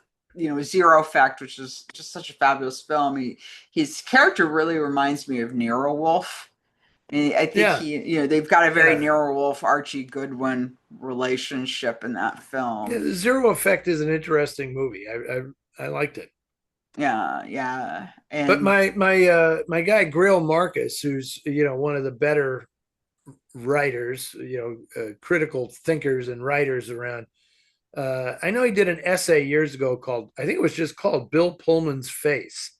Zero Effect, which is just such a fabulous film. His character really reminds me of Nero Wolf. And I think Yeah. they've got a very Yeah. Nero Wolf Archie Goodwin relationship in that Yeah, film. Zero Effect is an interesting movie. I liked it. Yeah, yeah. But And my guy Grail Marcus, who's one of the better writers, critical thinkers and writers around. I know he did an essay years ago called, I think it was just called Bill Pullman's Face.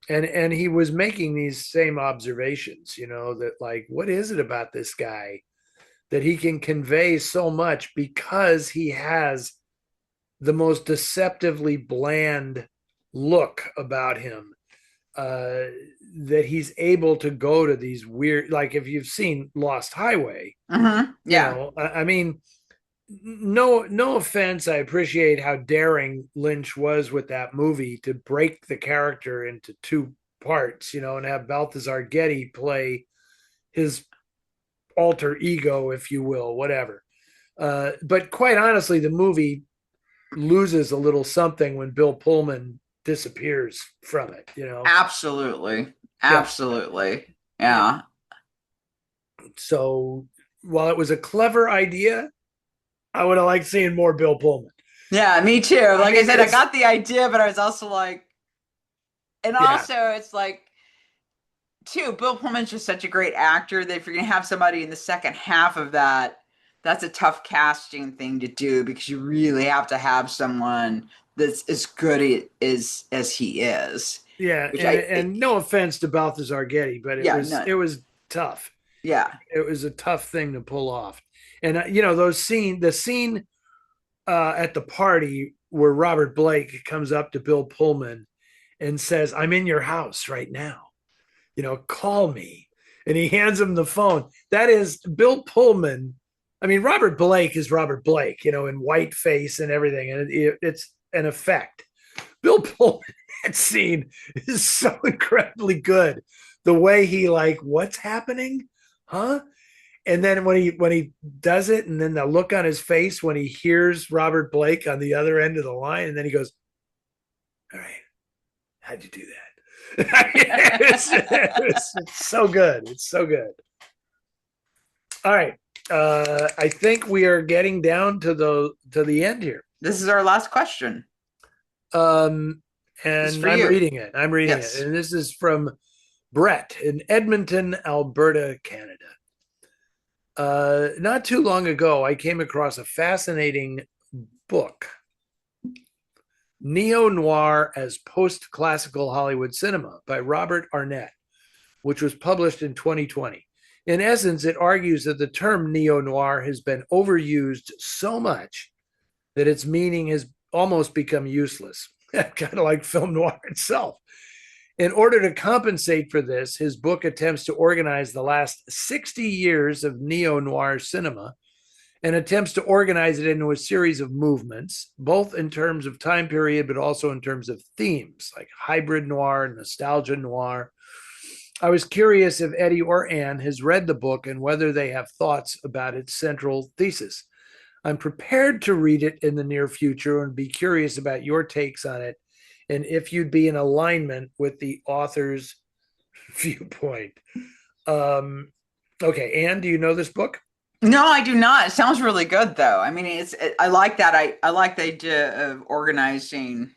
And he was making these same observations, that like, what is it about this guy that he can convey so much because he has the most deceptively bland look about him, uh, that he's able to go to these weird, like if you've seen Lost Highway, Yeah. I mean, no offense, I appreciate how daring Lynch was with that movie to break the character into two parts, and have Balthazar Getty play his alter ego, if you will, whatever. But quite honestly, the movie loses a little something when Bill Pullman disappears from it. Absolutely. Yeah. Absolutely. Yeah. Yeah. So while it was a clever idea, I would have liked seeing more Bill Pullman. Yeah, me too. I Like I mean, said, I got the idea, but I was also like, and yeah, also it's like, too, Bill Pullman's just such a great actor that if you're gonna have somebody in the second half of that, that's a tough casting thing to do because you really have to have someone that's as good as he is. yeah, Which and no offense to Balthazar Getty, but it yeah, was no, it was tough. yeah, It was a tough thing to pull off. And the scene at the party where Robert Blake comes up to Bill Pullman and says, "I'm in your house right now. Call me." And he hands him the phone. That is Bill Pullman. I mean, Robert Blake is Robert Blake, in white face and everything, and it's an effect. Bill Pullman, that scene is so incredibly good. The way he like, what's happening, huh? And then when he does it, and then the look on his face when he hears Robert Blake on the other end of the line, and then he goes, "All right, how'd you do that?" It's so good. It's so good. All right. I think we are getting down to the end here. this is our last question. Um, This is and for I'm you. reading it. I'm reading it. Yes. And this is from Brett in Edmonton, Alberta, Canada. Not too long ago, I came across a fascinating book, Neo-Noir as Post-Classical Hollywood Cinema by Robert Arnett, which was published in 2020. In essence, it argues that the term neo-noir has been overused so much that its meaning has almost become useless, kind of like film noir itself. In order to compensate for this, his book attempts to organize the last 60 years of neo-noir cinema and attempts to organize it into a series of movements, both in terms of time period, but also in terms of themes like hybrid noir, nostalgia noir. I was curious if Eddie or Anne has read the book and whether they have thoughts about its central thesis. I'm prepared to read it in the near future and be curious about your takes on it and if you'd be in alignment with the author's viewpoint. Um, okay, Anne, do you know this book? No, I do not. It sounds really good though. I mean, I like that. I like the idea of organizing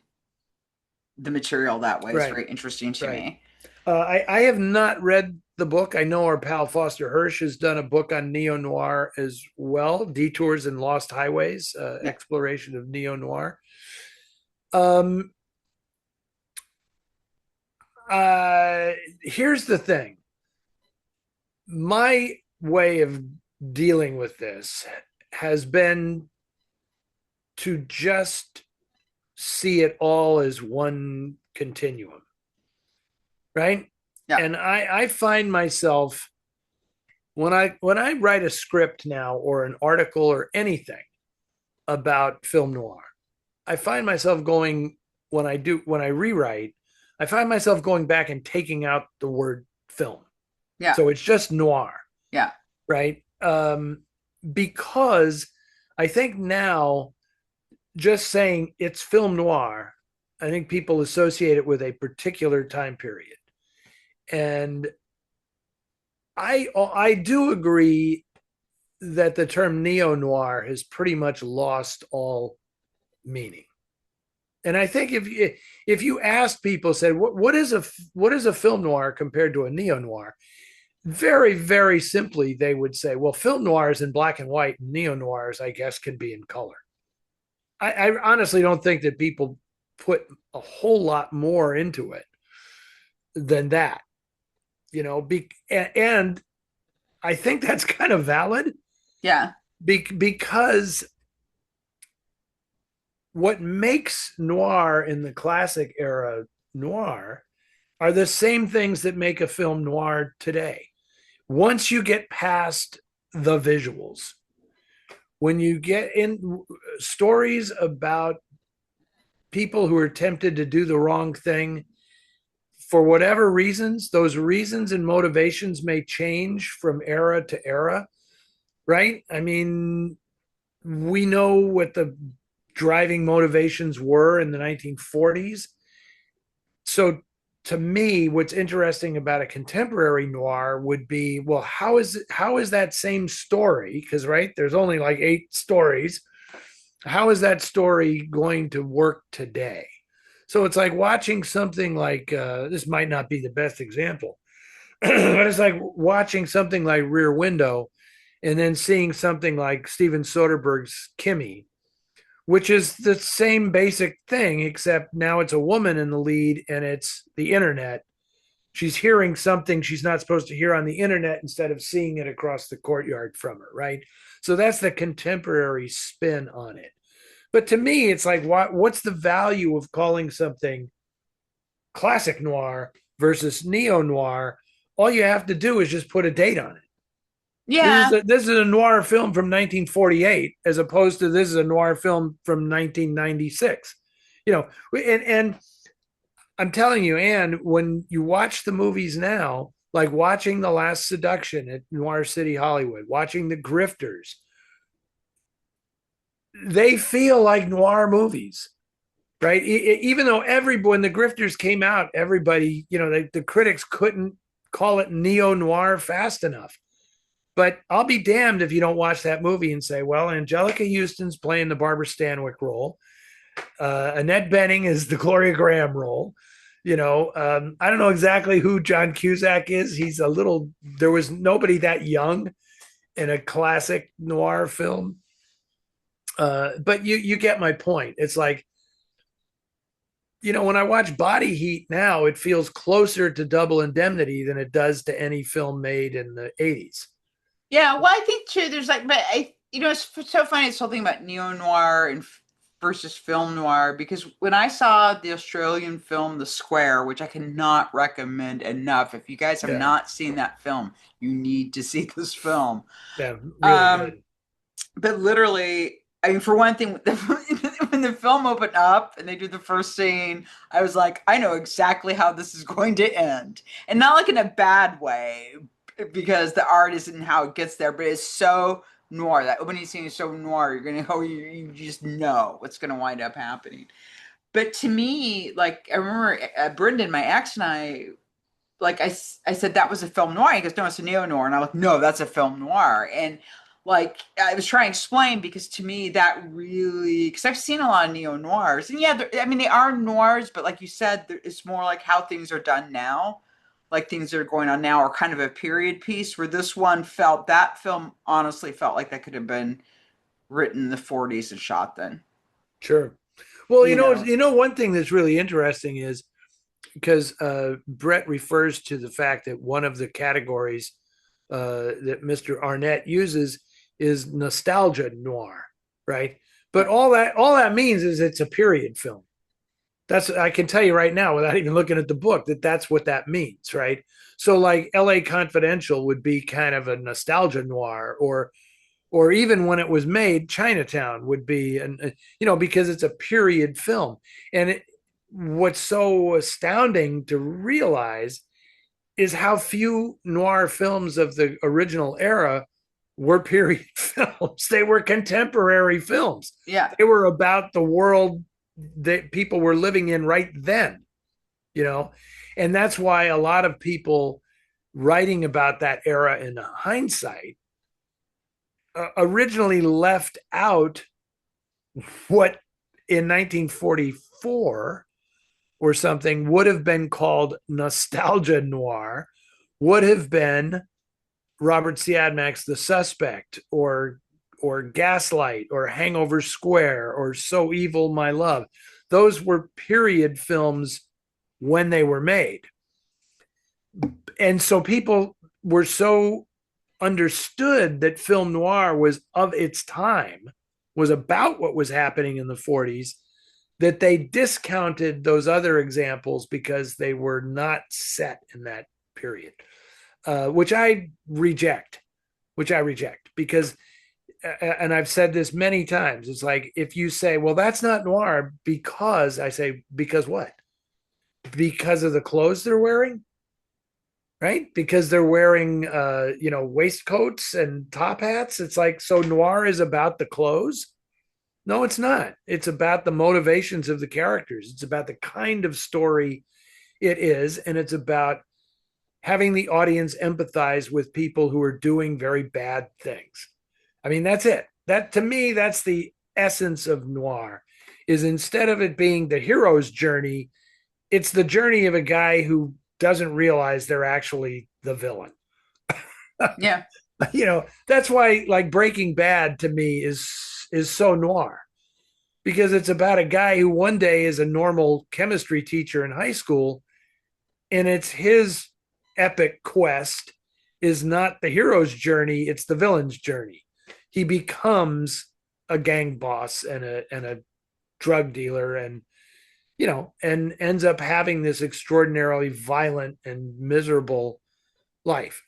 the material that way. It's Right, very interesting to right. me. I have not read the book. I know our pal Foster Hirsch has done a book on neo noir as well, Detours and Lost Highways, Yeah. exploration of neo noir. Um, Here's the thing. My way of dealing with this has been to just see it all as one continuum, right? Yeah. And I find myself when I write a script now or an article or anything about film noir, I find myself going when I rewrite, I find myself going back and taking out the word film. Yeah. So it's just noir, Yeah. right? Because I think now just saying it's film noir, I think people associate it with a particular time period. And I do agree that the term neo noir has pretty much lost all meaning. And I think if you ask people, said what is a film noir compared to a neo noir, very very simply they would say, well, film noir is in black and white, and neo noirs, I guess, can be in color. I honestly don't think that people put a whole lot more into it than that, and I think that's kind of valid Yeah. because what makes noir in the classic era noir are the same things that make a film noir today. Once you get past the visuals, when you get in stories about people who are tempted to do the wrong thing for whatever reasons, those reasons and motivations may change from era to era, right? I mean, we know what the driving motivations were in the 1940s. So to me, what's interesting about a contemporary noir would be, well, how is that same story? Because right, there's only like 8 stories. How is that story going to work today? So it's like watching something like this might not be the best example, but it's like watching something like Rear Window and then seeing something like Steven Soderbergh's Kimmy, which is the same basic thing, except now it's a woman in the lead and it's the internet. She's hearing something she's not supposed to hear on the internet instead of seeing it across the courtyard from her, right? So that's the contemporary spin on it. But to me, it's like, what's the value of calling something classic noir versus neo noir? All you have to do is just put a date on it. Yeah. This is a noir film from 1948, as opposed to this is a noir film from 1996. You know, and I'm telling you, Anne, when you watch the movies now, like watching The Last Seduction at Noir City Hollywood, watching The Grifters, they feel like noir movies, right? Even though when The Grifters came out, everybody, the critics couldn't call it neo noir fast enough. But I'll be damned if you don't watch that movie and say, well, Angelica Houston's playing the Barbara Stanwyck role. Annette Bening is the Gloria Graham role. I don't know exactly who John Cusack is. There was nobody that young in a classic noir film. But you get my point. It's like, when I watch Body Heat now, it feels closer to Double Indemnity than it does to any film made in the 80s. Yeah, well, I think too. There's like, but it's so funny. This whole thing about neo noir and versus film noir, because when I saw the Australian film The Square, which I cannot recommend enough, if you guys have not seen that film, you need to see this film. Yeah, really good. But literally, I mean, for one thing, when the film opened up and they do the first scene, I was like, I know exactly how this is going to end, and not like in a bad way, because the art isn't how it gets there, but it's so noir. That opening scene is so noir. You're gonna you just know what's gonna wind up happening. But to me, like I remember Brendan, my ex, and I, like I said that was a film noir. He goes, no, it's a neo noir, and I'm like, no, that's a film noir. And like I was trying to explain, because to me that really, because I've seen a lot of neo noirs, and yeah, I mean they are noirs, but like you said, it's more like how things are done now. Like things that are going on now are kind of a period piece, where this one that film honestly felt like that could have been written in the 40s and shot then. Sure. Well, one thing that's really interesting is because Brett refers to the fact that one of the categories that Mr. Arnett uses is nostalgia noir, right? But all that means is it's a period film. I can tell you right now, without even looking at the book, that's what that means, right? So like LA Confidential would be kind of a nostalgia noir, or even when it was made, Chinatown would be, because it's a period film. And what's so astounding to realize is how few noir films of the original era were period films. They were contemporary films. Yeah. They were about the world that people were living in right then, and that's why a lot of people writing about that era in hindsight originally left out what in 1944 or something would have been called nostalgia noir, would have been Robert Siodmak's The Suspect, or Gaslight, or Hangover Square, or So Evil My Love. Those were period films when they were made. And so people were so understood that film noir was of its time, was about what was happening in the 40s, that they discounted those other examples because they were not set in that period, which I reject. Which I reject because, and I've said this many times. It's like if you say, "Well, that's not noir," because I say, "Because what?" Because of the clothes they're wearing, right? Because they're wearing, waistcoats and top hats. It's like, so noir is about the clothes. No, it's not. It's about the motivations of the characters. It's about the kind of story it is, and it's about having the audience empathize with people who are doing very bad things. I mean, that's it. That, to me, that's the essence of noir. Is instead of it being the hero's journey, it's the journey of a guy who doesn't realize they're actually the villain. Yeah. That's why, like, Breaking Bad to me is so noir, because it's about a guy who one day is a normal chemistry teacher in high school, and it's his epic quest is not the hero's journey, it's the villain's journey. He becomes a gang boss and a drug dealer, and ends up having this extraordinarily violent and miserable life,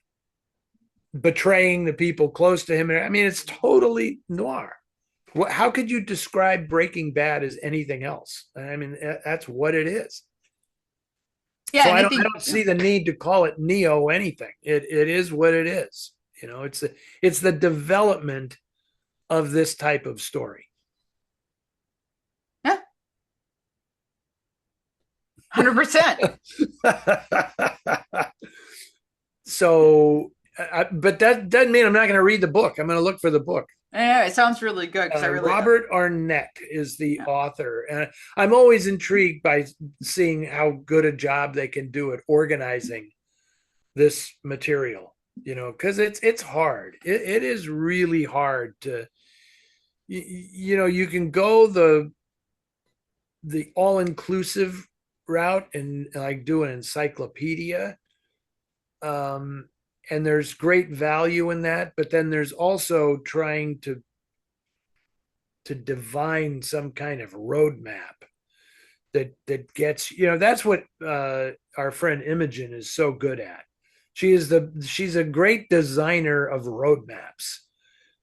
betraying the people close to him. I mean, it's totally noir. How could you describe Breaking Bad as anything else? I mean, that's what it is. Yeah, So and I I don't I think don't see the need to call it neo anything. It is what it is. It's the development of this type of story. yeah, 100%. So, but that doesn't mean I'm not going to read the book. I'm going to look for the book. Yeah, it sounds really good because I really Robert Arnett is the yeah. author, and I'm always intrigued by seeing how good a job they can do at organizing this material. Because it's hard. It is really hard to, you can go the all inclusive route and like do an encyclopedia, um, and there's great value in that. But then there's also trying to divine some kind of roadmap that gets, that's what our friend Imogen is so good at. She's a great designer of roadmaps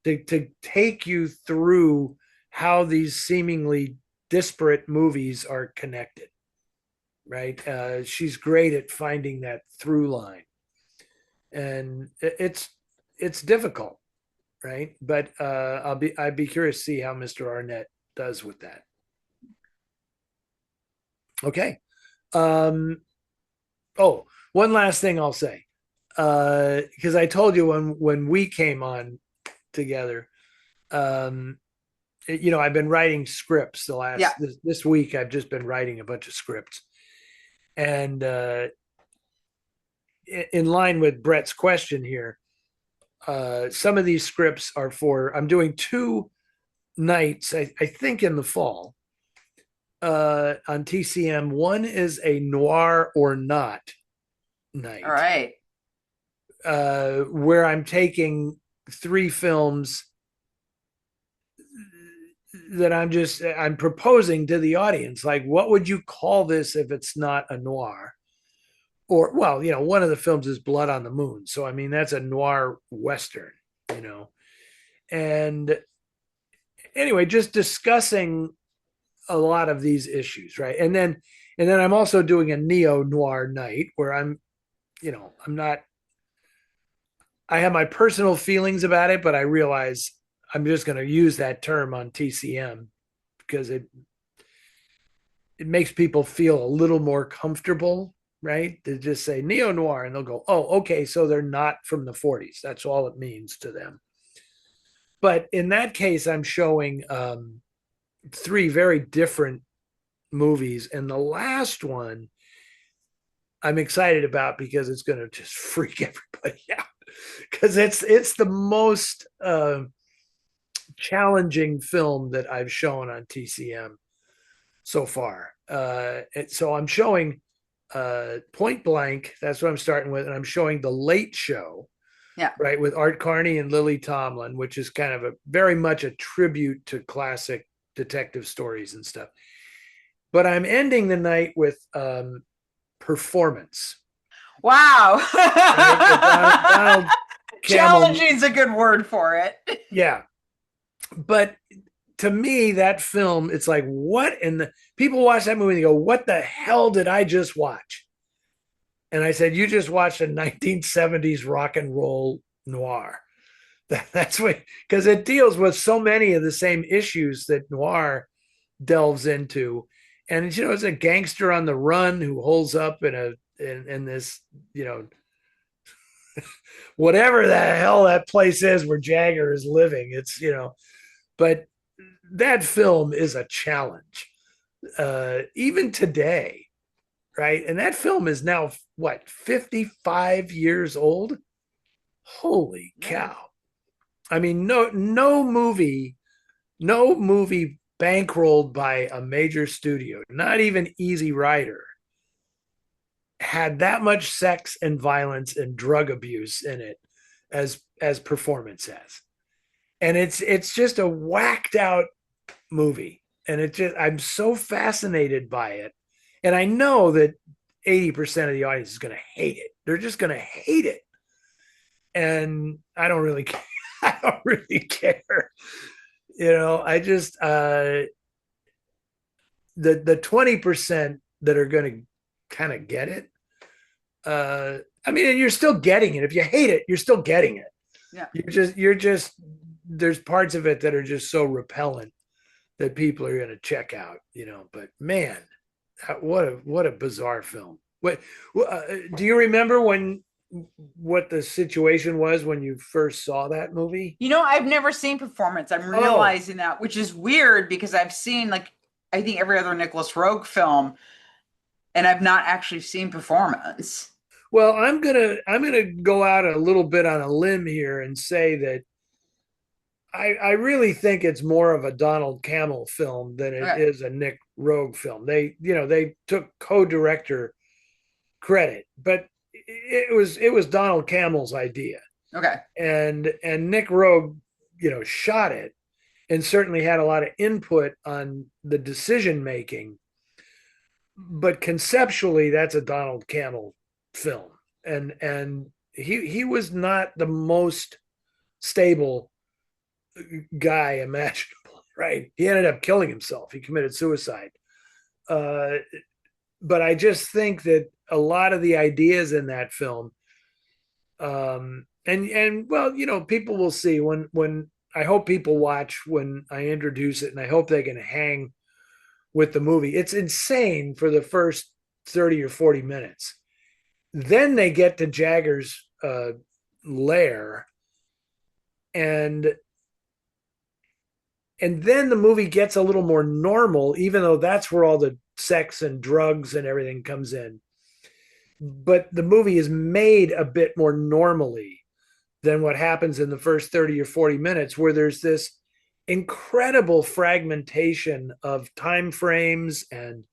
to take you through how these seemingly disparate movies are connected, right? She's great at finding that through line, and it's difficult, right? But I'd be curious to see how Mr. Arnett does with that. Okay. Um, oh, one last thing I'll say, because I told you when we came on together, um, I've been writing scripts Yeah. this week. I've just been writing a bunch of scripts, and in line with Brett's question here, some of these scripts are for. I'm doing two nights, I think, in the fall, on TCM. One is a noir or not All night, right. where I'm taking three films that I'm proposing to the audience, like, what would you call this if it's not a noir? Or, well, one of the films is Blood on the Moon, so I mean that's a noir western, and anyway, just discussing a lot of these issues, right? And then I'm also doing a neo-noir night where I'm not, I have my personal feelings about it, but I realize I'm just going to use that term on TCM because it makes people feel a little more comfortable, right? To just say neo noir, and they'll go, "Oh, okay, so they're not from the '40s." That's all it means to them. But in that case, I'm showing three very different movies, and the last one I'm excited about because it's going to just freak everybody out because it's the most challenging film that I've shown on TCM so far. So I'm showing Point Blank. That's what I'm starting with, and I'm showing The Late Show, Yeah. right, with Art Carney and Lily Tomlin, which is kind of a very much a tribute to classic detective stories and stuff. but I'm ending the night with Performance, Wow. right? The Donald Camel. Challenging is a good word for it. Yeah. But to me, that film, it's like, what in the people watch that movie and they go, what the hell did I just watch? And I said, you just watched a 1970s rock and roll noir. That's what, because it deals with so many of the same issues that noir delves into. And it's a gangster on the run who holds up in this, whatever the hell that place is where Jagger is living. But that film is a challenge, even today, right? And that film is now what, 55 years old? Holy cow! I mean, no movie bankrolled by a major studio, not even Easy Rider, had that much sex and violence and drug abuse in it as Performance has. And it's just a whacked out movie. And I'm so fascinated by it. And I know that 80% of the audience is going to hate it. They're just going to hate it. And I don't really care. I don't really care. I just the 20% that are going to kind of get it. I mean, and you're still getting it. If you hate it, you're still getting it. Yeah. You're just there's parts of it that are just so repellent that people are going to check out, but man, what a bizarre film. Do you remember what the situation was when you first saw that movie? I've never seen Performance. I'm realizing that, which is weird because I've seen I think every other Nicholas Roeg film, and I've not actually seen Performance. Well, I'm gonna go out a little bit on a limb here and say that I really think it's more of a Donald Cammell film than it is a Nick Roeg film. They took co-director credit, but it was Donald Cammell's idea. Okay. And Nick Roeg, shot it and certainly had a lot of input on the decision making. But conceptually, that's a Donald Cammell film, and he was not the most stable guy imaginable, right? He ended up killing himself. He committed suicide. But I just think that a lot of the ideas in that film, and well, people will see when I hope people watch when I introduce it, and I hope they can hang with the movie. It's insane for the first 30 or 40 minutes. Then they get to Jagger's lair, and then the movie gets a little more normal, even though that's where all the sex and drugs and everything comes in. But the movie is made a bit more normally than what happens in the first 30 or 40 minutes, where there's this incredible fragmentation of time frames and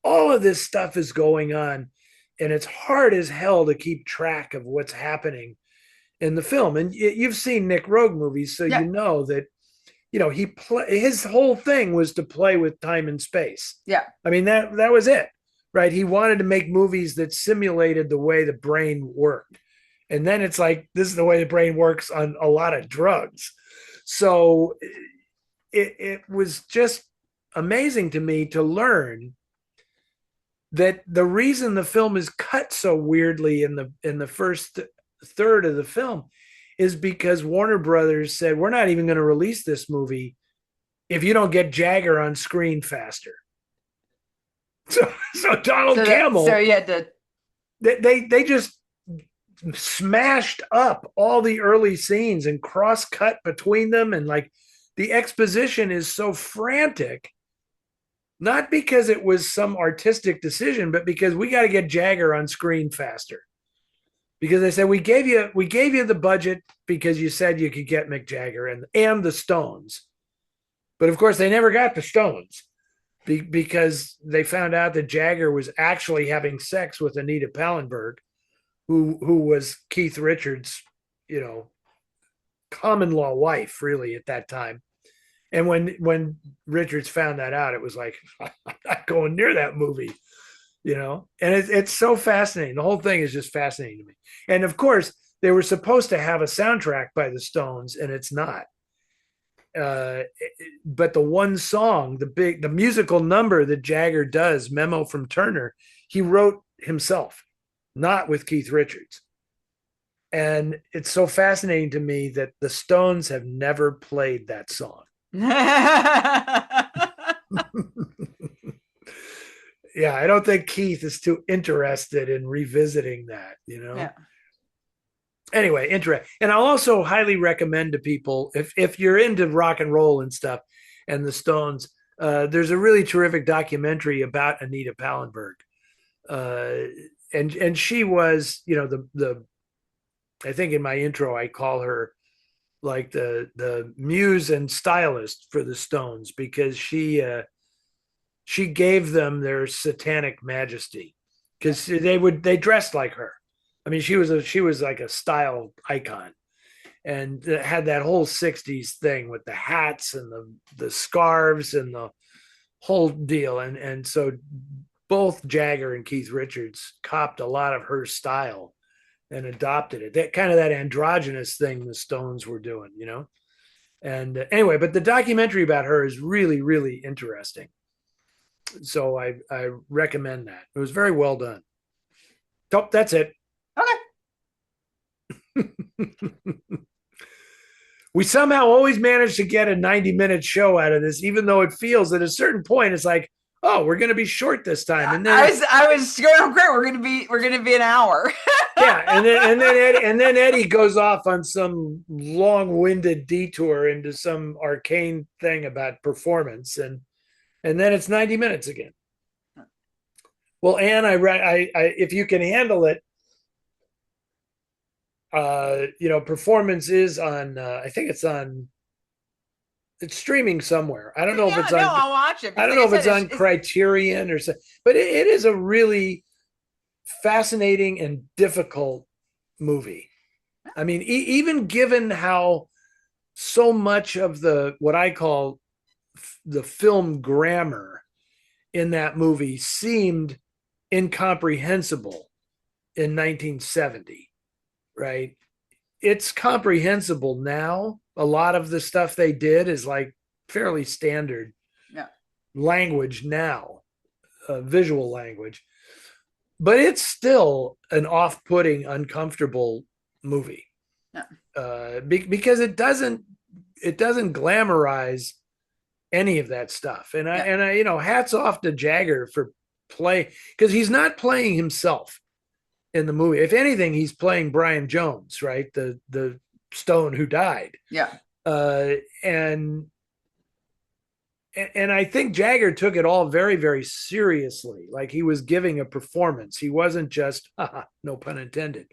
all of this stuff is going on. And it's hard as hell to keep track of what's happening in the film. And you've seen Nick Roeg movies, so you know that his whole thing was to play with time and space. Yeah. I mean, that was it, right? He wanted to make movies that simulated the way the brain worked. And then it's like, this is the way the brain works on a lot of drugs. So it was just amazing to me to learn that the reason the film is cut so weirdly in the first third of the film is because Warner Brothers said, we're not even going to release this movie if you don't get Jagger on screen faster. So Donald Cammell. So you had to. They just smashed up all the early scenes and cross-cut between them, and the exposition is so frantic, not because it was some artistic decision, but because we got to get Jagger on screen faster. Because they said, we gave you the budget because you said you could get Mick Jagger and the Stones. But of course they never got the Stones because they found out that Jagger was actually having sex with Anita Pallenberg, who was Keith Richards', common law wife really at that time. And when Richards found that out, it was like, I'm not going near that movie, And it's so fascinating. The whole thing is just fascinating to me. And of course, they were supposed to have a soundtrack by the Stones, and it's not. But the one song, the musical number that Jagger does, Memo from Turner, he wrote himself, not with Keith Richards. And it's so fascinating to me that the Stones have never played that song. Yeah, I don't think Keith is too interested in revisiting that, Yeah. Anyway, interesting. And I'll also highly recommend to people, if you're into rock and roll and stuff and the Stones, there's a really terrific documentary about Anita Pallenberg. And she was, the I think in my intro I call her like the muse and stylist for the Stones, because she gave them their satanic majesty, because they dressed like her. I mean, she was like a style icon, and had that whole 60s thing with the hats and the scarves and the whole deal. And so both Jagger and Keith Richards copped a lot of her style and adopted it. That kind of that androgynous thing the Stones were doing, And anyway, but the documentary about her is really, really interesting. So I recommend that. It was very well done. So that's it. Okay. We somehow always manage to get a 90-minute show out of this, even though it feels at a certain point it's like, oh, we're going to be short this time. And then I was going, oh, great. We're going to be an hour. Yeah, and then Eddie goes off on some long-winded detour into some arcane thing about performance, and then it's 90 minutes again. Well, Anne, I if you can handle it, performance is on. I think it's streaming somewhere. I don't know if it's on. I'll watch it. I don't know if it's on Criterion or something, but it is a really fascinating and difficult movie. I mean, even given how so much of what I call the film grammar in that movie seemed incomprehensible in 1970, right? It's comprehensible now. A lot of the stuff they did is like fairly standard language now, visual language. But it's still an off-putting, uncomfortable movie, because it doesn't glamorize any of that stuff. And I hats off to Jagger for play, because he's not playing himself in the movie. If anything, he's playing Brian Jones, right? The Stone who died. Yeah. And I think Jagger took it all very, very seriously. Like he was giving a performance. He wasn't just, no pun intended.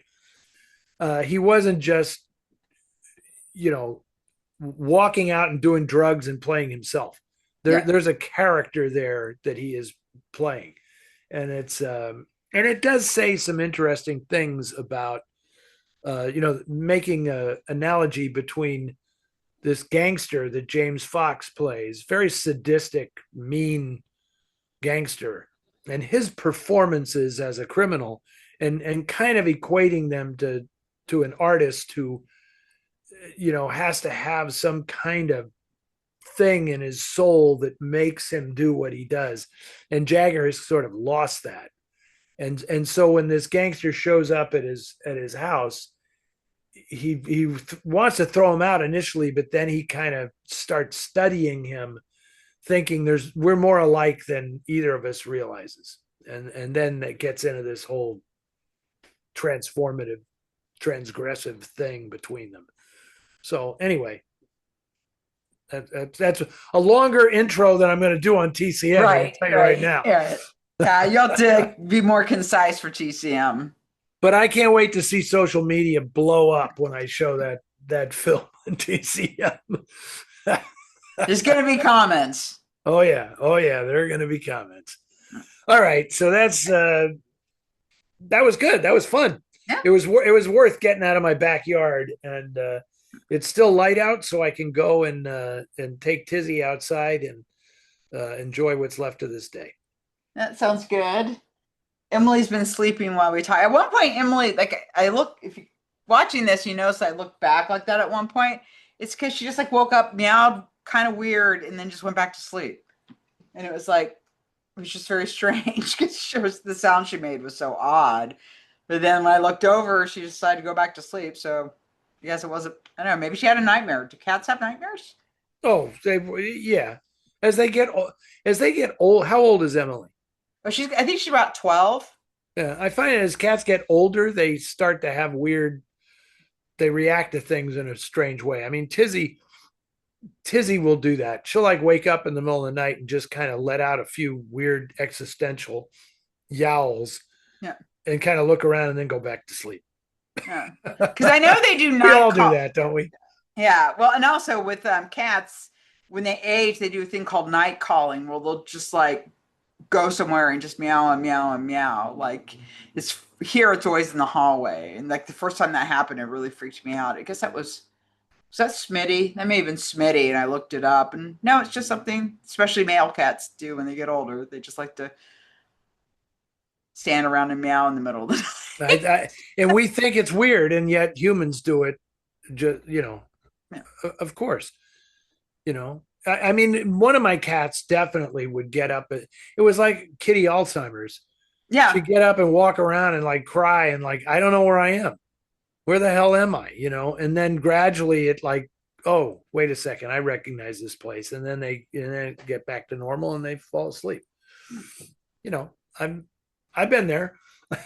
He wasn't just, walking out and doing drugs and playing himself. There's a character there that he is playing. And and it does say some interesting things about, making an analogy between this gangster that James Fox plays, very sadistic, mean gangster, and his performances as a criminal, and kind of equating them to an artist who, has to have some kind of thing in his soul that makes him do what he does. And Jagger has sort of lost that. And so when this gangster shows up at his house, he wants to throw him out initially, but then he kind of starts studying him, thinking we're more alike than either of us realizes. And then it gets into this whole transgressive thing between them. So anyway, that's a longer intro than I'm going to do on TCM. Right, I'll tell you right now. Yeah, you'll have to be more concise for TCM. But I can't wait to see social media blow up when I show that film on TCM. There's going to be comments. Oh yeah, there are going to be comments. All right, so that was good. That was fun. Yeah. It was worth getting out of my backyard and it's still light out, so I can go and take Tizzy outside and enjoy what's left of this day. That sounds good. Emily's been sleeping while we talk. At one point, Emily, like I look, if you watching this, you notice I looked back like that at one point. It's because she just like woke up, meowed kind of weird, and then just went back to sleep. And it was like, it was just very strange because the sound she made was so odd. But then when I looked over, she decided to go back to sleep. So I guess it wasn't, I don't know, maybe she had a nightmare. Do cats have nightmares? Oh, yeah. As they get old, how old is Emily? Oh, I think she's about 12. Yeah, I find as cats get older, they start to have weird. They react to things in a strange way. I mean, Tizzy will do that. She'll like wake up in the middle of the night and just kind of let out a few weird existential yowls, Yeah. and kind of look around and then go back to sleep. Yeah. Because I know they do We all night do that, don't we? Yeah. Well, and also with cats, when they age, they do a thing called night calling, where they'll just like go somewhere and just meow and meow and meow. Like it's here, it's always in the hallway. And like the first time that happened, it really freaked me out. I guess was that Smitty? That may have been Smitty, and I looked it up. And no, it's just something especially male cats do when they get older. They just like to stand around and meow in the middle of the night. And we think it's weird, and yet humans do it. Just Yeah. of course. I mean, one of my cats definitely would get up. It was like Kitty Alzheimer's. Yeah. She'd get up and walk around and like cry and like, I don't know where I am. Where the hell am I? And then gradually it like, oh, wait a second, I recognize this place. And then they get back to normal and they fall asleep. I've been there.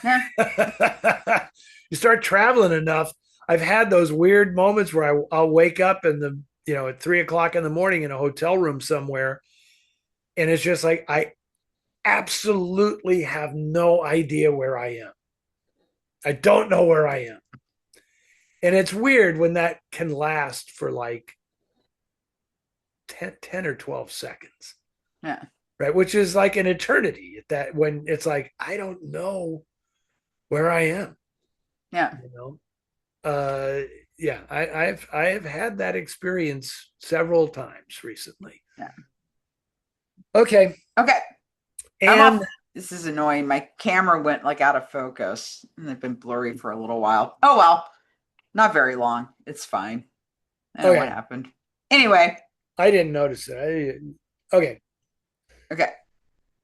Yeah. You start traveling enough. I've had those weird moments where I'll wake up at 3 o'clock in the morning in a hotel room somewhere. And it's just like, I absolutely have no idea where I am. I don't know where I am. And it's weird when that can last for like 10 or 12 seconds. Yeah. Right. Which is like an eternity at that, when it's like, I don't know where I am. Yeah. Yeah, I have had that experience several times recently. Yeah. Okay. Okay. And this is annoying. My camera went like out of focus and they've been blurry for a little while. Oh well, not very long. It's fine. I don't know what happened. Anyway, I didn't notice it. Okay. Okay.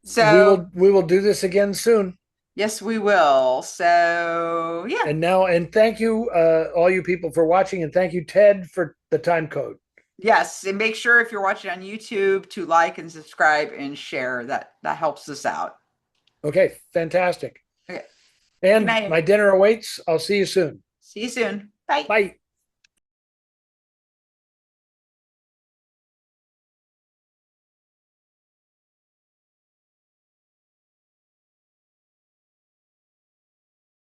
So we will do this again soon. Yes, we will. So yeah. And thank you, all you people, for watching, and thank you, Ted, for the time code. Yes, and make sure if you're watching on YouTube to like and subscribe and share. That helps us out. Okay, fantastic. Okay. And my dinner awaits. I'll see you soon. See you soon. Bye. Bye.